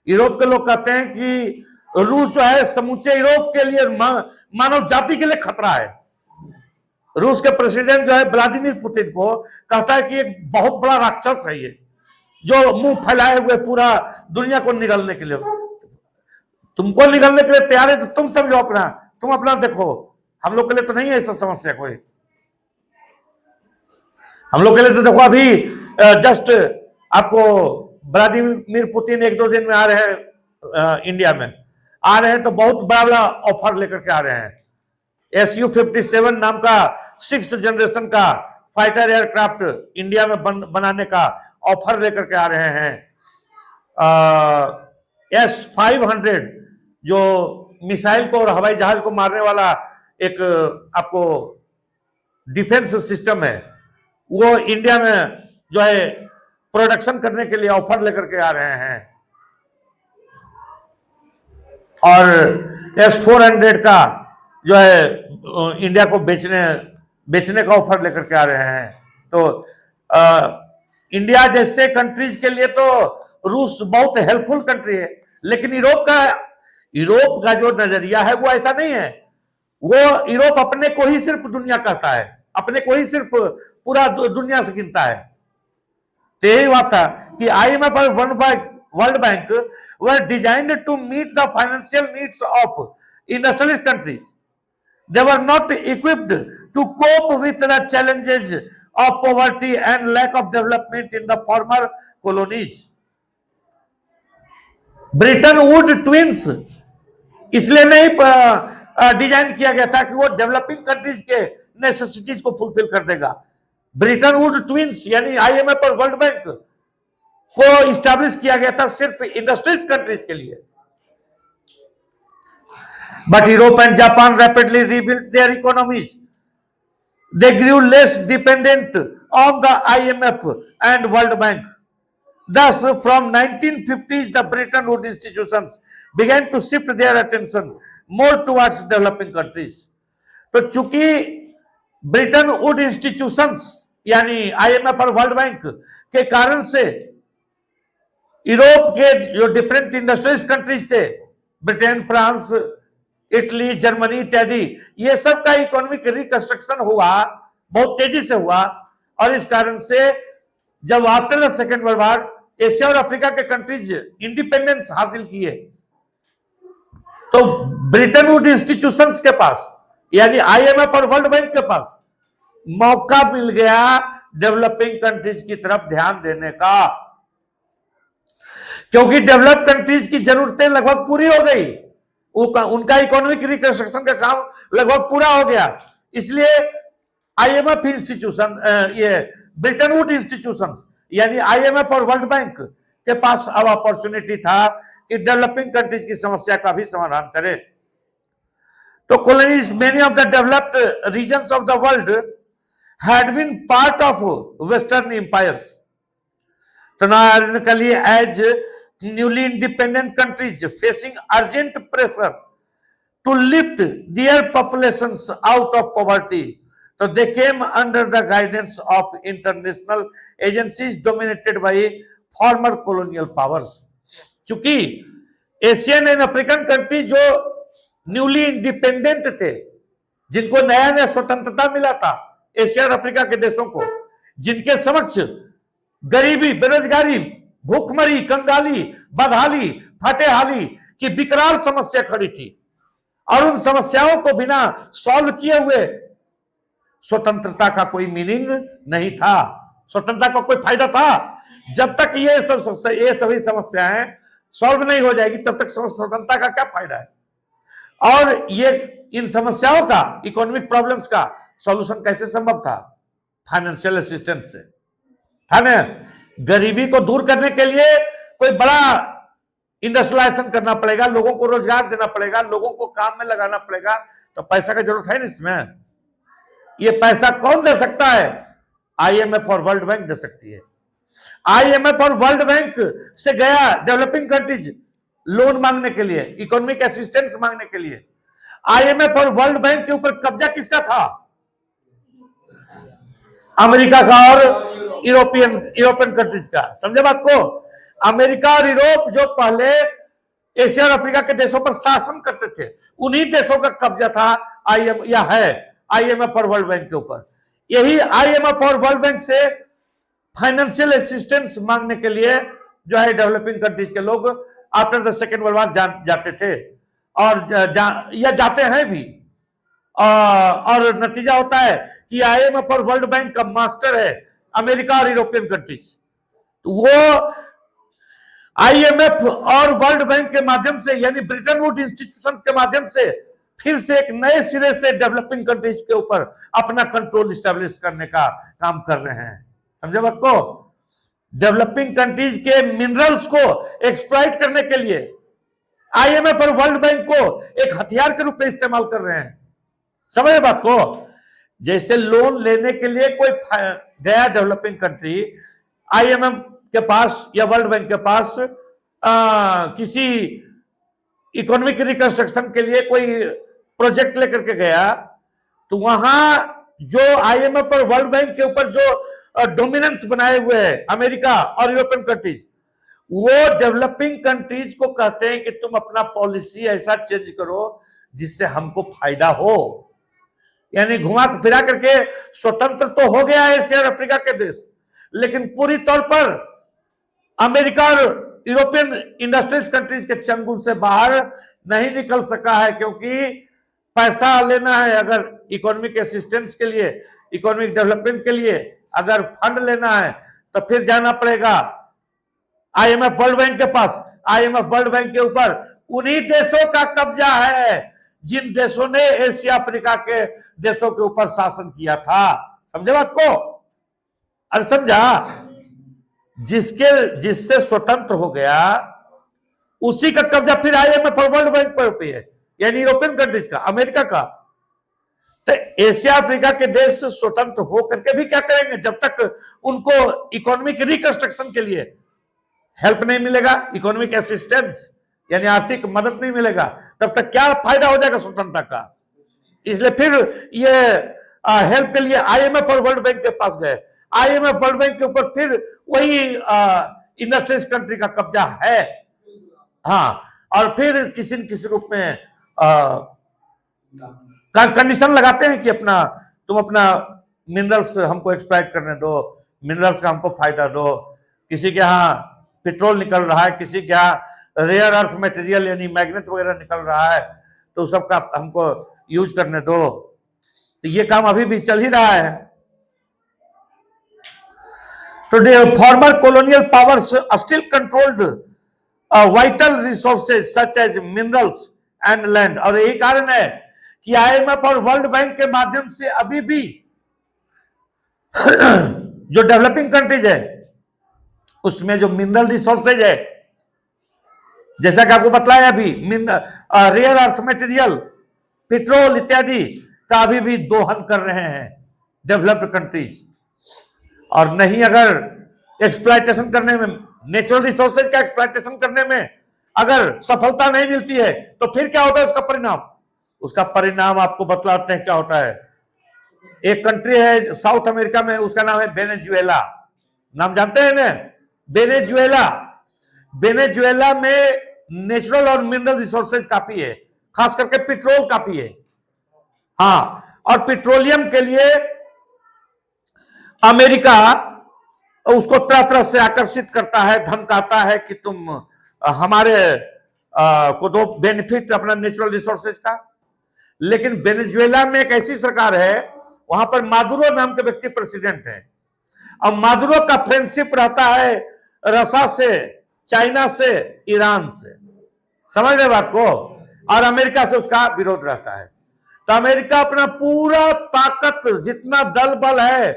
यूरोप के लोग कहते हैं कि रूस जो है समूचे यूरोप के लिए, मानव जाति के लिए खतरा है। रूस के प्रेसिडेंट जो है व्लादिमीर पुतिन को कहता है कि एक बहुत बड़ा राक्षस है ये, जो मुंह फैलाए हुए पूरा दुनिया को निगलने के लिए, तुमको निगलने के लिए तैयार है तो तुम समझो अपना, तुम अपना देखो। हम लोग के लिए तो नहीं है ऐसा समस्या कोई। हम लोग के लिए तो देखो अभी जस्ट आपको व्लादिमीर पुतिन 1-2 दिन में आ रहे हैं, इंडिया में आ रहे हैं तो बहुत बड़ा बड़ा ऑफर लेकर के आ रहे हैं। Su-57 नाम का 6th जनरेशन का फाइटर एयरक्राफ्ट इंडिया में बनाने का ऑफर लेकर के आ रहे हैं। S-500 जो मिसाइल को और हवाई जहाज को मारने वाला एक आपको डिफेंस सिस्टम है, वो इंडिया में जो है प्रोडक्शन करने के लिए ऑफर लेकर के आ रहे हैं। और S-400 का जो है इंडिया को बेचने का ऑफर लेकर के आ रहे हैं। तो इंडिया जैसे कंट्रीज के लिए तो रूस बहुत हेल्पफुल कंट्री है, लेकिन यूरोप का जो नजरिया है वो ऐसा नहीं है। वो यूरोप अपने को ही सिर्फ दुनिया कहता है, अपने को ही सिर्फ पूरा दुनिया से गिनता है। तो यही बात था कि IMF और World bank were designed to meet the financial needs of industrialist countries. They were not equipped to cope with the challenges of poverty and lack of development in the former colonies. Britain would twins इसलिए नहीं डिजाइन किया गया था कि वो डेवलपिंग कंट्रीज के नेसेसिटीज को फुलफिल कर देगा। ब्रिटेन वुड ट्विंस यानी IMF और वर्ल्ड बैंक को इस्टेब्लिश किया गया था सिर्फ इंडस्ट्रीज कंट्रीज के लिए। But Europe and Japan rapidly rebuilt their economies. They grew less dependent on the IMF and World Bank. Thus, from 1950s, the Bretton Woods institutions began to shift their attention more towards developing countries. तो चूंकि ब्रिटेन वुड इंस्टीट्यूशंस यानी IMF और वर्ल्ड बैंक के कारण से यूरोप के जो डिफरेंट इंडस्ट्रियलिस्ट कंट्रीज थे, ब्रिटेन, फ्रांस, इटली, जर्मनी इत्यादि, ये सब का इकोनॉमिक रिकंस्ट्रक्शन हुआ, बहुत तेजी से हुआ। और इस कारण से जब after the second world war Asia और अफ्रीका के कंट्रीज इंडिपेंडेंस हासिल किए, तो ब्रिटेन वुड इंस्टीट्यूशंस के पास, यानी आईएमएफ और वर्ल्ड बैंक के पास मौका मिल गया डेवलपिंग कंट्रीज की तरफ ध्यान देने का, क्योंकि डेवलप कंट्रीज की जरूरतें लगभग पूरी हो गई, उनका इकोनॉमिक रिकंस्ट्रक्शन का काम लगभग पूरा हो गया। इसलिए आईएमएफ इंस्टीट्यूशन, ये ब्रिटेन वुड इंस्टीट्यूशंस यानी आईएमएफ और वर्ल्ड बैंक के पास अब अपॉर्चुनिटी था कि डेवलपिंग कंट्रीज की समस्या का भी समाधान करें। तो colonies, many of the developed regions of the world had been part of Western empires. So now, ironically, as newly independent countries facing urgent pressure to lift their populations out of poverty, so they came under the guidance of international agencies dominated by former colonial powers. चूंकि एशियन एंड अफ्रीकन कंट्री जो न्यूली इंडिपेंडेंट थे, जिनको नया नया स्वतंत्रता मिला था, एशिया और अफ्रीका के देशों को, जिनके समक्ष गरीबी, बेरोजगारी, भूखमरी, कंगाली, बदहाली, फटेहाली की विकराल समस्या खड़ी थी, और उन समस्याओं को बिना सॉल्व किए हुए स्वतंत्रता का कोई मीनिंग नहीं था, स्वतंत्रता का कोई फायदा था। जब तक ये सभी समस्याएं सॉल्व नहीं हो जाएगी, तब तक स्वतंत्रता का क्या फायदा है। और ये इन समस्याओं का, इकोनॉमिक प्रॉब्लम्स का सॉल्यूशन कैसे संभव था? फाइनेंशियल असिस्टेंस से था ना। गरीबी को दूर करने के लिए कोई बड़ा इंडस्ट्रियलाइजेशन करना पड़ेगा, लोगों को रोजगार देना पड़ेगा, लोगों को काम में लगाना पड़ेगा, तो पैसा की जरूरत है ना इसमें। ये पैसा कौन दे सकता है? आईएमएफ और वर्ल्ड बैंक दे सकती है। आईएमएफ और वर्ल्ड बैंक से गया डेवलपिंग कंट्रीज लोन मांगने के लिए, इकोनॉमिक असिस्टेंस मांगने के लिए। आईएमएफ और वर्ल्ड बैंक के ऊपर कब्जा किसका था? अमेरिका का और यूरोपियन कंट्रीज का। समझे बात को? अमेरिका और यूरोप जो पहले एशिया और अफ्रीका के देशों पर शासन करते थे, उन्हीं देशों का कब्जा था आईएमएफ और वर्ल्ड बैंक के ऊपर। यही आईएमएफ और वर्ल्ड बैंक से फाइनेंशियल असिस्टेंस मांगने के लिए जो है डेवलपिंग कंट्रीज के लोग after the second world war जाते थे, और या जाते हैं भी। और नतीजा होता है कि आईएमएफ और वर्ल्ड बैंक का मास्टर है अमेरिका और यूरोपियन कंट्रीज। वो आईएमएफ और वर्ल्ड बैंक के माध्यम से, यानी ब्रिटेन वुड इंस्टीट्यूशंस के माध्यम से, फिर से एक नए सिरे से डेवलपिंग कंट्रीज के ऊपर अपना कंट्रोल स्टैब्लिश करने का काम कर रहे हैं। समझे बात को? डेवलपिंग कंट्रीज के मिनरल्स को एक्सप्लॉइट करने के लिए आईएमएफ और वर्ल्ड बैंक को एक हथियार के रूप में इस्तेमाल कर रहे हैं। समझे बात को? जैसे लोन लेने के लिए कोई गया डेवलपिंग कंट्री आईएमएफ के पास या वर्ल्ड बैंक के पास किसी इकोनॉमिक रिकंस्ट्रक्शन के लिए कोई प्रोजेक्ट लेकर के गया, तो वहां जो आईएमएफ और वर्ल्ड बैंक के ऊपर जो डोमिनेंस बनाए हुए हैं अमेरिका और यूरोपियन कंट्रीज, वो डेवलपिंग कंट्रीज को कहते हैं कि तुम अपना पॉलिसी ऐसा चेंज करो जिससे हमको फायदा हो। यानी घुमा फिरा करके स्वतंत्र तो हो गया है एशिया और अफ्रीका के देश, लेकिन पूरी तौर पर अमेरिका और यूरोपियन इंडस्ट्रियलिस्ट कंट्रीज के चंगुल से बाहर नहीं निकल सका है, क्योंकि पैसा लेना है अगर इकोनॉमिक असिस्टेंस के लिए, इकोनॉमिक डेवलपमेंट के लिए अगर फंड लेना है, तो फिर जाना पड़ेगा आईएमएफ वर्ल्ड बैंक के पास। आईएमएफ वर्ल्ड बैंक के ऊपर उन्हीं देशों का कब्जा है जिन देशों ने एशिया अफ्रीका के देशों के ऊपर शासन किया था। समझे बात को? अरे समझा? जिससे स्वतंत्र हो गया उसी का कब्जा फिर आईएमएफ और वर्ल्ड बैंक पर है, यानी यूरोपियन कंट्रीज का, अमेरिका का। तो एशिया अफ्रीका के देश स्वतंत्र हो करके भी क्या करेंगे जब तक उनको इकोनॉमिक रिकंस्ट्रक्शन के लिए हेल्प नहीं मिलेगा, इकोनॉमिक असिस्टेंस यानी आर्थिक मदद नहीं मिलेगा, तब तक क्या फायदा हो जाएगा स्वतंत्रता का। इसलिए फिर ये हेल्प के लिए आईएमएफ और वर्ल्ड बैंक के पास गए। आईएमएफ वर्ल्ड बैंक के ऊपर फिर वही इंडस्ट्रियलिस्ट कंट्री का कब्जा है। हाँ, और फिर किसी न किसी रूप में कंडीशन लगाते हैं कि तुम अपना मिनरल्स हमको एक्सप्लॉइट करने दो, मिनरल्स का हमको फायदा दो। किसी के यहाँ पेट्रोल निकल रहा है, किसी के यहाँ रेयर अर्थ मटेरियल यानी मैग्नेट वगैरह निकल रहा है, तो सबका हमको यूज करने दो। तो ये काम अभी भी चल ही रहा है। तो farmer colonial powers still controlled vital resources such as minerals and land। और यही कारण है कि IMF और वर्ल्ड बैंक के माध्यम से अभी भी जो डेवलपिंग कंट्रीज है उसमें जो मिनरल रिसोर्सेज है, जैसा कि आपको बतलाया अभी, रेयर अर्थ मटेरियल, पेट्रोल इत्यादि का अभी भी दोहन कर रहे हैं डेवलप्ड कंट्रीज। और नहीं अगर एक्सप्लॉइटेशन करने में, नेचुरल रिसोर्सेज का एक्सप्लॉइटेशन करने में अगर सफलता नहीं मिलती है तो फिर क्या होता है उसका परिणाम? उसका परिणाम आपको बतलाते हैं क्या होता है। एक कंट्री है साउथ अमेरिका में, उसका नाम है वेनेजुएला। नाम जानते हैं ना? वेनेजुएला। वेनेजुएला में नेचुरल और मिनरल रिसोर्सेज काफी है, खास करके पेट्रोल काफी है। हाँ, और पेट्रोलियम के लिए अमेरिका उसको तरह तरह से आकर्षित करता है, धमकाता है कि तुम हमारे को दो बेनिफिट अपना नेचुरल रिसोर्सेज का। लेकिन वेनेजुएला में एक ऐसी सरकार है, वहां पर मादुरो नाम के व्यक्ति प्रेसिडेंट है, और मादुरो का फ्रेंडशिप रहता है रसा से, चाइना से, ईरान से। समझ रहे बात को? और अमेरिका से उसका विरोध रहता है। तो अमेरिका अपना पूरा ताकत, जितना दल बल है,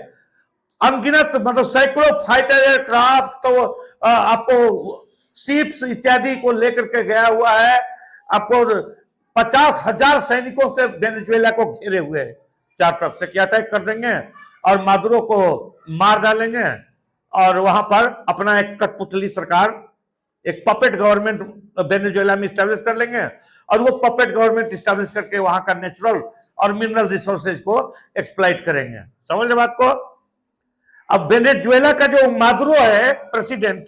अनगिनत मतलब सैकड़ों फाइटर एयरक्राफ्ट, तो आपको शिप्स इत्यादि को लेकर के गया हुआ है। आपको 50,000 सैनिकों से वेनेजुएला को घेरे हुए है, चार तरफ से क्या अटैक कर देंगे और मादुरो को मार डालेंगे, और वहां पर अपना एक कठपुतली सरकार, एक पपेट गवर्नमेंट वेनेजुएला में स्टैब्लिश कर लेंगे, और वो पपेट गवर्नमेंट स्टैब्लिश करके वहां का नेचुरल और मिनरल रिसोर्सेज को एक्सप्लॉइट करेंगे। समझ रहे बात को? अब वेनेजुएला का जो मादुरो है प्रेसिडेंट,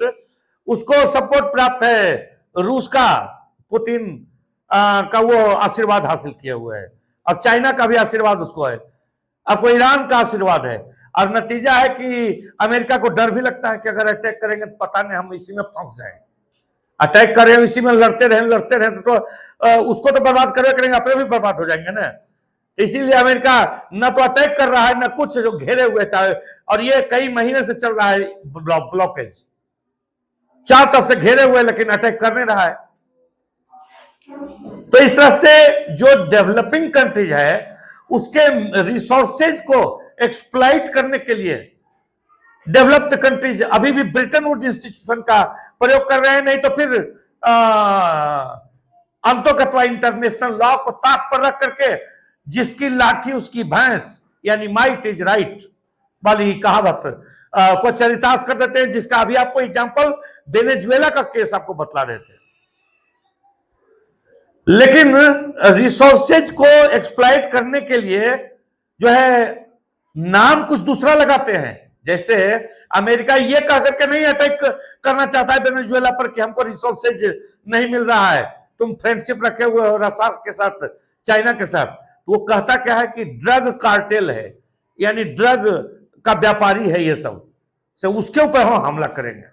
उसको सपोर्ट प्राप्त है रूस का, पुतिन का वो आशीर्वाद हासिल किए हुए है, और चाइना का भी आशीर्वाद उसको है, आपको ईरान का आशीर्वाद है। और नतीजा है कि अमेरिका को डर भी लगता है कि अगर अटैक करेंगे तो पता नहीं हम इसी में फंस जाएंगे। अटैक कर रहे हैं, इसी में लड़ते रहे तो उसको तो बर्बाद करेंगे, अपने भी बर्बाद हो जाएंगे ना। इसीलिए अमेरिका न तो अटैक कर रहा है, न कुछ, जो घेरे हुए था। और ये कई महीने से चल रहा है ब्लॉकेज, चार तरफ से घेरे हुए, लेकिन अटैक कर नहीं रहा है। तो इस तरह से जो डेवलपिंग कंट्रीज है उसके रिसोर्सेज को एक्सप्लॉइट करने के लिए डेवलप्ड कंट्रीज अभी भी ब्रिटेन वुड इंस्टीट्यूशन का प्रयोग कर रहे हैं। नहीं तो फिर अंतों इंटरनेशनल लॉ को ताक पर रख करके जिसकी लाठी उसकी भैंस, यानी माइट इज राइट वाली कहावत को चरितार्थ कर देते हैं, जिसका अभी आपको एग्जांपल वेनेजुएला का केस आपको बतला रहे थे। लेकिन रिसोर्सेज को एक्सप्लॉइट करने के लिए जो है नाम कुछ दूसरा लगाते हैं। जैसे अमेरिका ये कह करके नहीं अटैक करना चाहता है वेनेजुएला पर कि हमको रिसोर्सेज नहीं मिल रहा है, तुम फ्रेंडशिप रखे हुए हो रसा के साथ, चाइना के साथ। वो कहता क्या है कि ड्रग कार्टेल है, यानी ड्रग का व्यापारी है ये सब, से उसके ऊपर हम हमला करेंगे।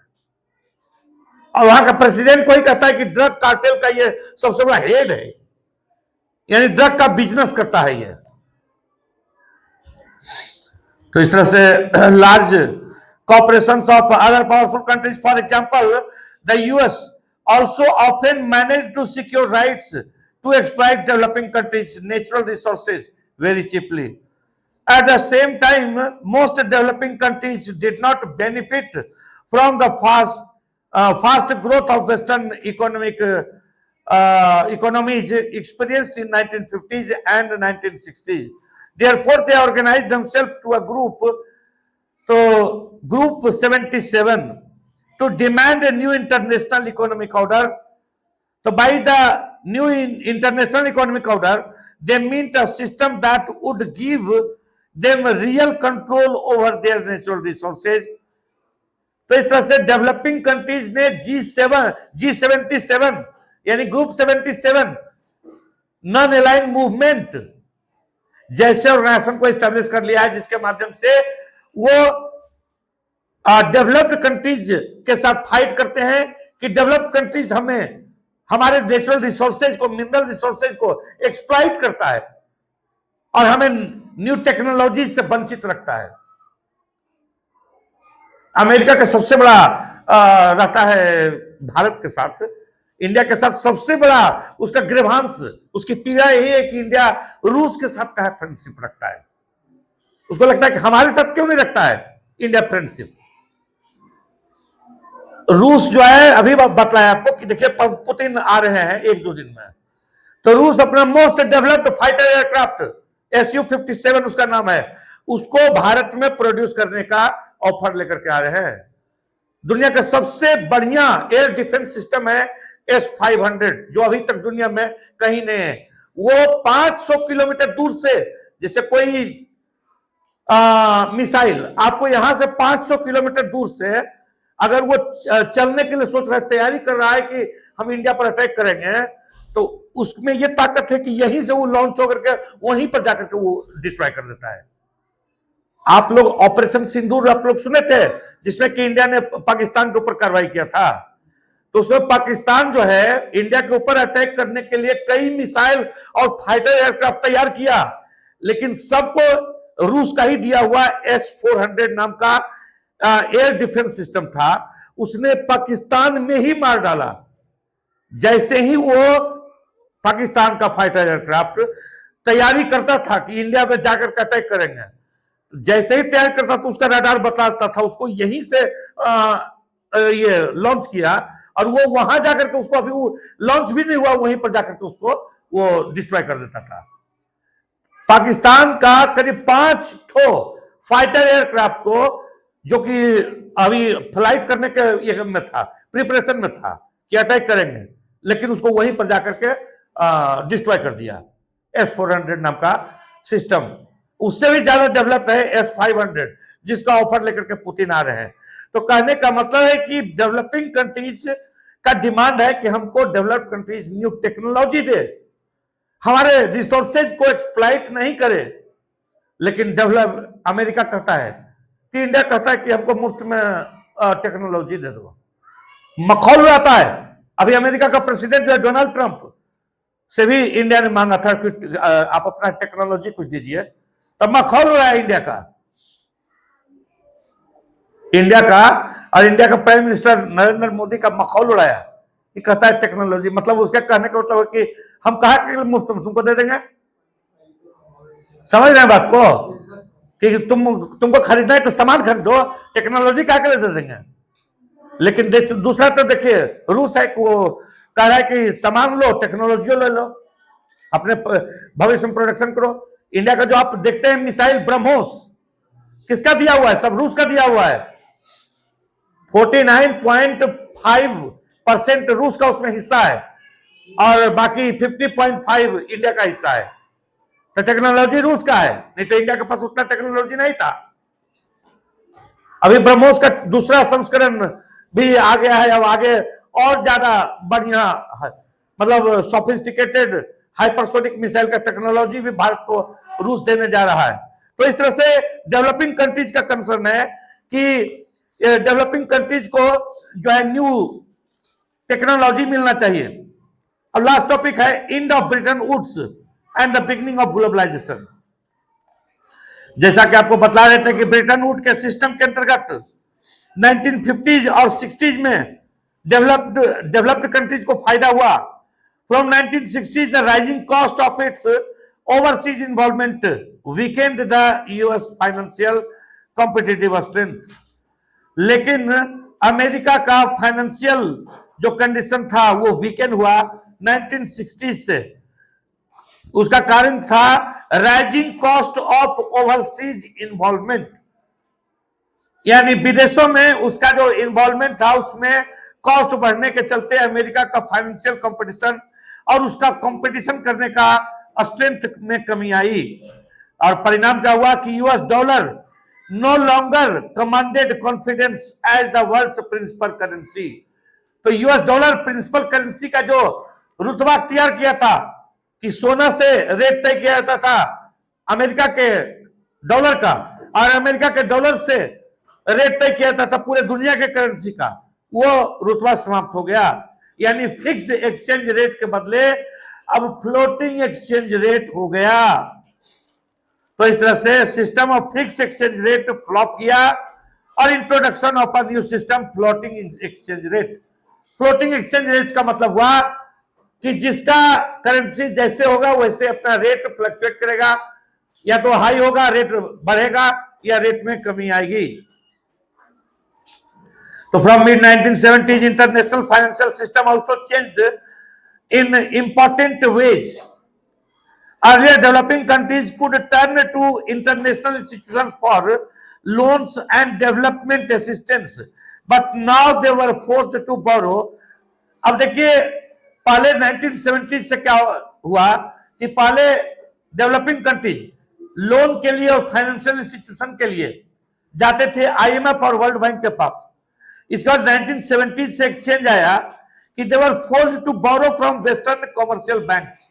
और वहां का प्रेसिडेंट को ही कहता है कि ड्रग कार्टेल का ये सबसे बड़ा हेड है, यानी ड्रग का बिजनेस करता है ये। तो इस तरह से large corporations of other powerful countries, for example the US also often manage to secure rights to exploit developing countries' natural resources very cheaply. At the same time, most developing countries did not benefit from the fast growth of Western economies experienced in 1950s and 1960s. Therefore, they organized themselves to a Group 77 to demand a new international economic order. So by the new international economic order, they meant a system that would give them real control over their natural resources, तो इस तरह से डेवलपिंग कंट्रीज ने G77 यानी ग्रुप 77 नॉन अलाइंड मूवमेंट जैसे ऑर्गेनाइजेशन को स्टैब्लिश कर लिया है, जिसके माध्यम से वो डेवलप्ड कंट्रीज के साथ फाइट करते हैं कि डेवलप्ड कंट्रीज हमें हमारे नेचुरल रिसोर्सेज को, मिनरल रिसोर्सेज को एक्सप्लॉइट करता है और हमें न्यू टेक्नोलॉजी से वंचित रखता है। अमेरिका का सबसे बड़ा रहता है भारत के साथ, इंडिया के साथ सबसे बड़ा उसका ग्रीवांस, उसकी पीड़ा यही है कि इंडिया रूस के साथ का फ्रेंडशिप रखता है। उसको लगता है कि हमारे साथ क्यों नहीं रखता है इंडिया फ्रेंडशिप। रूस जो है, अभी बतलाया आपको कि देखिए पुतिन आ रहे हैं 1-2 दिन में, तो रूस अपना most developed fighter aircraft Su-57 उसका नाम है, उसको भारत में प्रोड्यूस करने का ऑफर लेकर के आ रहे हैं। दुनिया का सबसे बढ़िया एयर डिफेंस सिस्टम है S-500, जो अभी तक दुनिया में कहीं नहीं है। वो 500 किलोमीटर दूर से, जैसे कोई मिसाइल आपको यहां से 500 किलोमीटर दूर से अगर वो चलने के लिए सोच रहा है, तैयारी कर रहा है कि हम इंडिया पर अटैक करेंगे, तो उसमें ये ताकत है कि यहीं से वो लॉन्च होकर के वहीं पर जाकर के वो डिस्ट्रॉय कर देता है। आप लोग ऑपरेशन सिंदूर आप लोग सुने थे, जिसमें कि इंडिया ने पाकिस्तान के ऊपर कार्रवाई किया था। तो उसमें पाकिस्तान जो है इंडिया के ऊपर अटैक करने के लिए कई मिसाइल और फाइटर एयरक्राफ्ट तैयार किया, लेकिन सबको रूस का ही दिया हुआ S-400 नाम का एयर डिफेंस सिस्टम था, उसने पाकिस्तान में ही मार डाला। जैसे ही वो पाकिस्तान का फाइटर एयरक्राफ्ट तैयारी करता था कि इंडिया में जाकर के अटैक करेंगे, जैसे ही तैयार करता था उसका रडार बताता था उसको यहीं से ये लॉन्च किया, और वो वहां जाकर के उसको, अभी वो लॉन्च भी नहीं हुआ, वहीं पर जाकर के उसको वो डिस्ट्रॉय कर देता था। पाकिस्तान का करीब 5 फाइटर एयरक्राफ्ट को, जो कि अभी फ्लाइट करने के ये में था, प्रिपरेशन में था कि अटैक करेंगे, लेकिन उसको वहीं पर जाकर के डिस्ट्रॉय कर दिया। S-400 नाम का सिस्टम उससे भी ज्यादा डेवलप है S-500, जिसका ऑफर लेकर के पुतिन आ रहे हैं। तो कहने का मतलब है कि डेवलपिंग कंट्रीज का डिमांड है कि हमको डेवलप्ड कंट्रीज न्यू टेक्नोलॉजी दे, हमारे रिसोर्सेज को एक्सप्लॉइट नहीं करे। लेकिन डेवलप अमेरिका कहता है कि, इंडिया कहता है कि हमको मुफ्त में टेक्नोलॉजी दे दो, मखौल उड़ाता है। अभी अमेरिका का प्रेसिडेंट जो है डोनाल्ड ट्रंप से भी इंडिया ने मांगा था कि आप अपना टेक्नोलॉजी कुछ दीजिए, तब मखौल उड़ाया इंडिया का और इंडिया का प्राइम मिनिस्टर नरेंद्र मोदी का मखौल उड़ाया कि कहता है टेक्नोलॉजी, मतलब उसके कहने का मतलब है कि हम कहा कि मुफ्त में तुमको दे देंगे। समझ रहे हैं बात को कि तुमको खरीदना है तो सामान खरीदो, टेक्नोलॉजी क्या के लिए दे देंगे। लेकिन दूसरा तो देखिए रूस है, वो कह रहा है कि सामान लो, टेक्नोलॉजी ले लो, अपने भविष्य में प्रोडक्शन करो। इंडिया का जो आप देखते हैं मिसाइल ब्रह्मोस, किसका दिया हुआ है? सब रूस का दिया हुआ है। 49.5% रूस का उसमें हिस्सा है और बाकी 50.5 इंडिया का हिस्सा है। तो टेक्नोलॉजी रूस का है, नहीं तो इंडिया के पास उतना टेक्नोलॉजी नहीं था। अभी ब्रह्मोस का दूसरा संस्करण भी आ गया है, अब आगे और ज्यादा बढ़िया मतलब सोफिस्टिकेटेड हाइपरसोनिक मिसाइल का टेक्नोलॉजी भी भारत को रूस देने जा रहा है। तो इस तरह से डेवलपिंग कंट्रीज का कंसर्न है कि डेवलपिंग कंट्रीज को जो है न्यू टेक्नोलॉजी मिलना चाहिए। अब लास्ट टॉपिक है end of Bretton Woods and the beginning of globalisation. जैसा कि आपको बता रहे थे कि ब्रिटेन वुड के सिस्टम के अंतर्गत 1950s और 60s में डेवलप्ड कंट्रीज को फायदा हुआ। From 1960s the rising cost of its overseas involvement Weeknd the US financial competitive strength. लेकिन अमेरिका का फाइनेंशियल जो कंडीशन था वो वीकेंड हुआ 1960s से। उसका कारण था rising cost of overseas involvement, यानी विदेशों में उसका जो इन्वॉल्वमेंट था उसमें कॉस्ट बढ़ने के चलते अमेरिका का फाइनेंशियल कंपटीशन और उसका कंपटीशन करने का स्ट्रेंथ में कमी आई। और परिणाम क्या हुआ कि US dollar no longer commanded confidence as the world's principal currency. तो यूएस डॉलर प्रिंसिपल करेंसी का जो रुतबा अख्तियार किया था कि सोना से रेट तय किया जाता था अमेरिका के डॉलर का, और अमेरिका के डॉलर से रेट तय किया जाता था पूरे दुनिया के करेंसी का, वो रुतबा समाप्त हो गया। यानी फिक्स्ड एक्सचेंज रेट के बदले अब फ्लोटिंग एक्सचेंज रेट हो गया। तो इस तरह से system of fixed exchange rate flop किया और introduction of a new system floating exchange rate. Floating exchange rate का मतलब हुआ कि जिसका करेंसी जैसे होगा वैसे अपना रेट फ्लक्चुएट करेगा, या तो हाई होगा रेट बढ़ेगा या रेट में कमी आएगी। तो from mid 1970s international financial system also changed in important ways. Earlier developing countries could turn to international institutions for loans and development assistance, but now they were forced to borrow. अब देखिए पहले 1970 से क्या हुआ कि पहले डेवलपिंग कंट्रीज लोन के लिए और फाइनेंशियल इंस्टीट्यूशन के लिए जाते थे आईएमएफ और वर्ल्ड बैंक के पास। इसके बाद 1970 से एक्सचेंज आया कि they were forced to borrow from western commercial banks.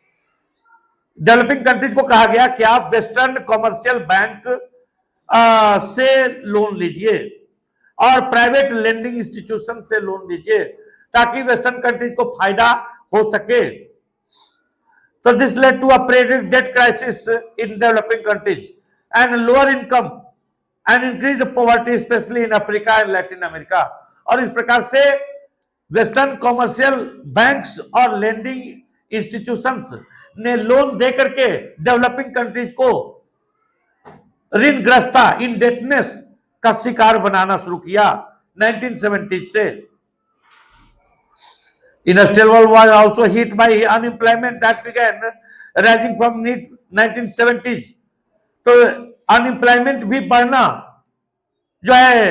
Developing countries को कहा गया कि आप वेस्टर्न कॉमर्शियल बैंक से लोन लीजिए और प्राइवेट लेंडिंग इंस्टीट्यूशन से लोन लीजिए ताकि वेस्टर्न कंट्रीज को फायदा हो सके। तो this led to a predict debt crisis in developing countries and lower income and increase poverty specially in Africa and Latin America. और इस प्रकार से वेस्टर्न कॉमर्शियल बैंक्स और लेंडिंग इंस्टीट्यूशंस ने लोन दे करके डेवलपिंग कंट्रीज को ऋणग्रस्ता इंडेटनेस का शिकार बनाना शुरू किया 1970 से। Industrial world was also hit by unemployment that began rising from mid 1970s। तो अनएम्प्लॉयमेंट भी बढ़ना जो है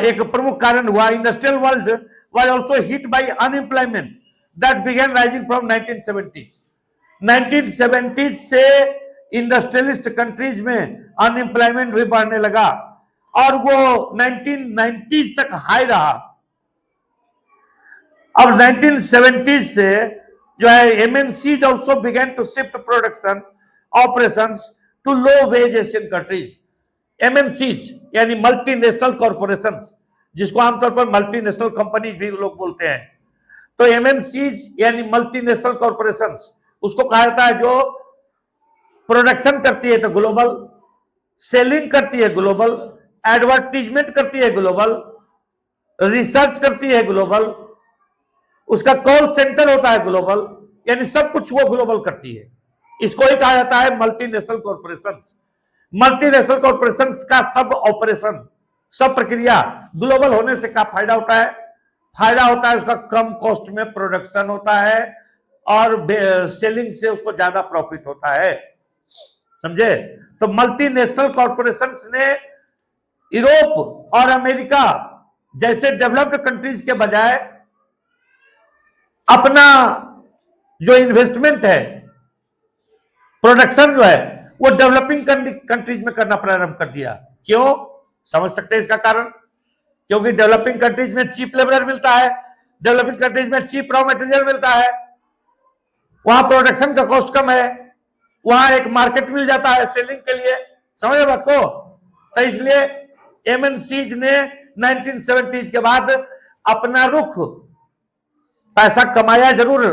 एक प्रमुख कारण हुआ। Industrial world was also hit by unemployment that began rising from 1970s। 1970 से इंडस्ट्रियलिस्ट कंट्रीज में अनएम्प्लॉयमेंट भी बढ़ने लगा और वो 1990s तक हाई रहा। अब 1970s से जो है MNCs also began to shift production operations to low wage Asian countries. MNCs यानी मल्टीनेशनल कॉर्पोरेशंस, जिसको आमतौर पर मल्टीनेशनल कंपनीज भी लोग बोलते हैं। तो एमएनसीज यानी मल्टीनेशनल कॉर्पोरेशंस उसको कहा जाता है जो प्रोडक्शन करती है तो ग्लोबल, सेलिंग करती है ग्लोबल, एडवर्टीजमेंट करती है ग्लोबल, रिसर्च करती है ग्लोबल, उसका कॉल सेंटर होता है ग्लोबल, यानी सब कुछ वो ग्लोबल करती है। इसको ही कहा जाता है मल्टीनेशनल कॉर्पोरेशंस। मल्टीनेशनल कॉर्पोरेशंस का सब ऑपरेशन, सब प्रक्रिया ग्लोबल होने से क्या फायदा होता है? फायदा होता है उसका कम कॉस्ट में प्रोडक्शन होता है और सेलिंग से उसको ज्यादा प्रॉफिट होता है। समझे? तो मल्टीनेशनल कॉर्पोरेशंस ने यूरोप और अमेरिका जैसे डेवलप्ड कंट्रीज के बजाय अपना जो इन्वेस्टमेंट है, प्रोडक्शन जो है वो डेवलपिंग कंट्रीज में करना प्रारंभ कर दिया। क्यों? समझ सकते हैं इसका कारण? क्योंकि डेवलपिंग कंट्रीज में चीप लेबर मिलता है, डेवलपिंग कंट्रीज में चीप रॉ मटेरियल मिलता है, वहां प्रोडक्शन का कॉस्ट कम है, वहां एक मार्केट मिल जाता है सेलिंग के लिए। समझ बात को? तो इसलिए एमएनसीज ने 1970s के बाद अपना रुख, पैसा कमाया जरूर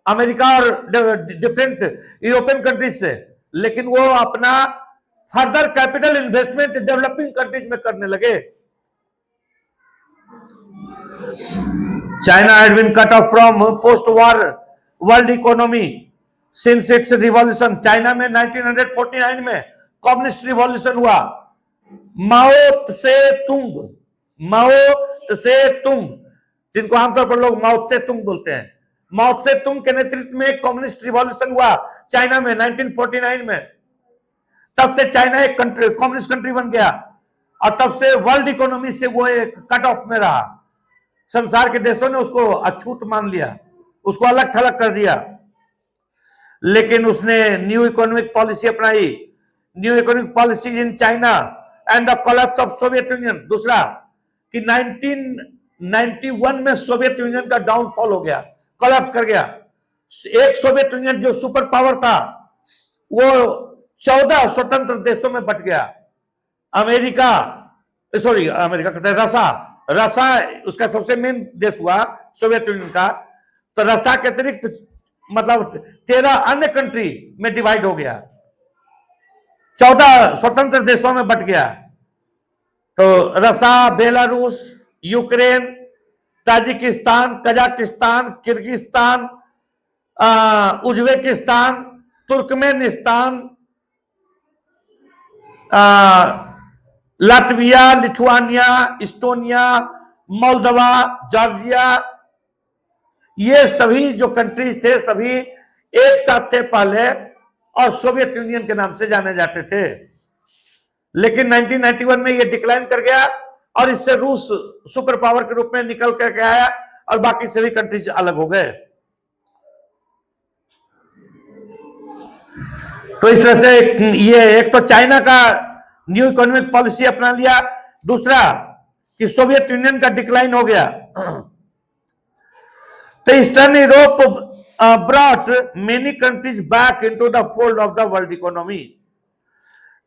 अमेरिका और डिफरेंट यूरोपियन कंट्रीज से, लेकिन वो अपना further capital investment developing countries में करने लगे। China had been cut off from post war world economy since its revolution. China में 1949 में कम्युनिस्ट रिवॉल्यूशन हुआ। माओ त्से तुंग, जिनको आमतौर पर लोग माओ त्से तुंग बोलते हैं, माओ त्से तुंग के नेतृत्व में कम्युनिस्ट रिवॉल्यूशन हुआ चाइना में 1949 में। तब से चाइना एक कंट्री, कम्युनिस्ट कंट्री बन गया और तब से वर्ल्ड इकोनॉमी से वो एक कट ऑफ में रहा। संसार के देशों ने उसको अछूत मान लिया, उसको अलग थलग कर दिया। लेकिन उसने न्यू इकोनॉमिक पॉलिसी अपनाई। New economic policy in China and the collapse of Soviet union. दूसरा कि 1991 में सोवियत यूनियन का डाउनफॉल हो गया, कोलैप्स कर गया। एक सोवियत यूनियन जो सुपर पावर था वो 14 स्वतंत्र देशों में बट गया। अमेरिका कहते हैं रसा उसका सबसे मेन देश हुआ सोवियत यूनियन का। तो रसा के अतिरिक्त मतलब 13 अन्य कंट्री में डिवाइड हो गया, 14 स्वतंत्र देशों में बट गया। तो रसा, Belarus, Ukraine, Tajikistan, Kazakhstan, Kyrgyzstan, Uzbekistan, Turkmenistan, Latvia, Lithuania, Estonia, Moldova, Georgia, ये सभी जो कंट्रीज थे सभी एक साथ थे पहले और सोवियत यूनियन के नाम से जाने जाते थे। लेकिन 1991 में ये डिक्लाइन कर गया और इससे रूस सुपर पावर के रूप में निकल करके आया और बाकी सभी कंट्रीज अलग हो गए। तो इस तरह से ये एक तो चाइना का न्यू इकोनॉमिक पॉलिसी अपना लिया, दूसरा कि सोवियत यूनियन का डिक्लाइन हो गया। तो eastern Europe brought many countries back into the fold of the world economy.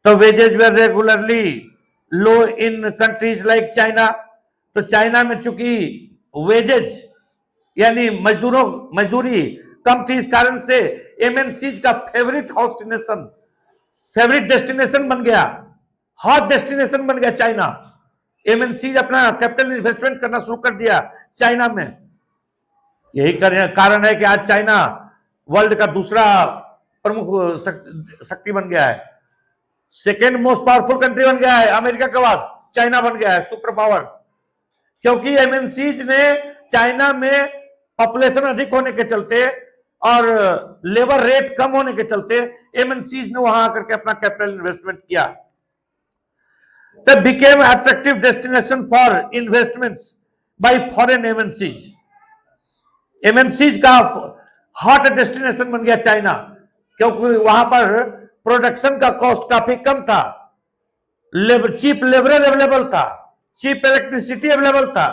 तो wages were regularly low in countries like China. तो चाइना में चूंकि वेजेज यानी मजदूरी कम थी, इस कारण से एमएनसीज का फेवरेट डेस्टिनेशन बन गया, हॉट डेस्टिनेशन बन गया चाइना। एमएनसीज अपना कैपिटल इन्वेस्टमेंट करना शुरू कर दिया चाइना में। यही कारण है कि आज चाइना वर्ल्ड का दूसरा प्रमुख शक्ति बन गया है, सेकेंड मोस्ट पावरफुल कंट्री बन गया है। अमेरिका के बाद चाइना बन गया है सुपर पावर, क्योंकि एमएनसीज ने चाइना में पॉपुलेशन अधिक होने के चलते और लेबर रेट कम होने के चलते एमएनसीज ने वहां आकर के अपना कैपिटल इन्वेस्टमेंट किया। तब became attractive destination for investments bye foreign MNCs. MNCs का हॉट डेस्टिनेशन बन गया चाइना, क्योंकि वहां पर प्रोडक्शन का कॉस्ट काफी कम था, चीप लेबरेज अवेलेबल था, चीप इलेक्ट्रिसिटी अवेलेबल था,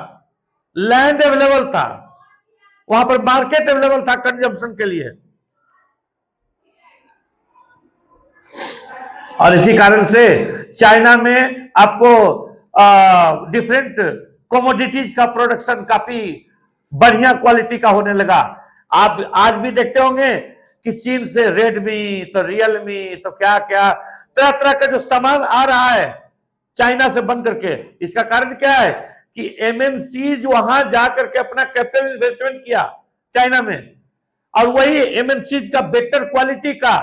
लैंड अवेलेबल था, वहां पर मार्केट अवेलेबल था कंजम्पशन के लिए। और इसी कारण से चाइना में आपको डिफरेंट कमोडिटीज का प्रोडक्शन काफी बढ़िया क्वालिटी का होने लगा। आप आज भी देखते होंगे कि चीन से रेडमी, तो रियलमी, तो क्या क्या तरह तरह का जो सामान आ रहा है चाइना से बन करके। इसका कारण क्या है कि एमएनसीज वहां जाकर के अपना कैपिटल इन्वेस्टमेंट किया चाइना में, और वही एमएनसीज का बेटर क्वालिटी का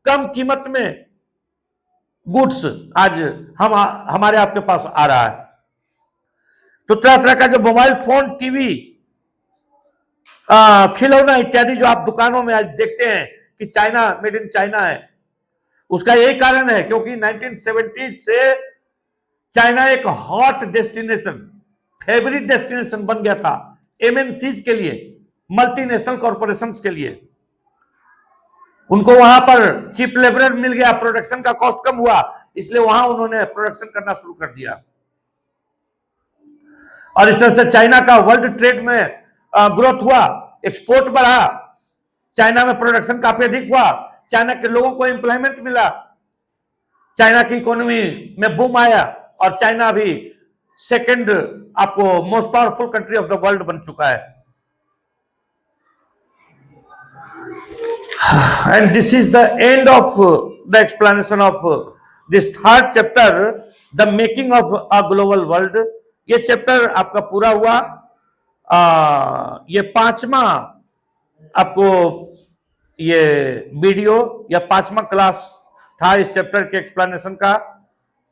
कम कीमत में गुड्स आज हमारे आपके पास आ रहा है। तो तरह तरह का जो मोबाइल फोन, टीवी, खिलौना इत्यादि जो आप दुकानों में आज देखते हैं कि चाइना, मेड इन चाइना है, उसका यही कारण है क्योंकि 1970 से चाइना एक हॉट डेस्टिनेशन, फेवरेट डेस्टिनेशन बन गया था एमएनसीज के लिए, मल्टीनेशनल कॉर्पोरेशंस के लिए। उनको वहां पर चीप लेबर मिल गया, प्रोडक्शन का कॉस्ट कम हुआ, इसलिए वहां उन्होंने प्रोडक्शन करना शुरू कर दिया। और इस तरह से चाइना का वर्ल्ड ट्रेड में ग्रोथ हुआ, एक्सपोर्ट बढ़ा, चाइना में प्रोडक्शन काफी अधिक हुआ, चाइना के लोगों को एम्प्लॉयमेंट मिला, चाइना की इकोनॉमी में बूम आया और चाइना अभी सेकंड आपको most powerful country of the world बन चुका है। And this is the end of the explanation of this third chapter, the making of a global world। ये चैप्टर आपका पूरा हुआ। ये 5वां आपको ये वीडियो या 5वां क्लास था इस चैप्टर के एक्सप्लेनेशन का।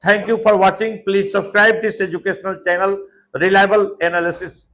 Thank you for watching. Please subscribe this educational channel reliable analysis.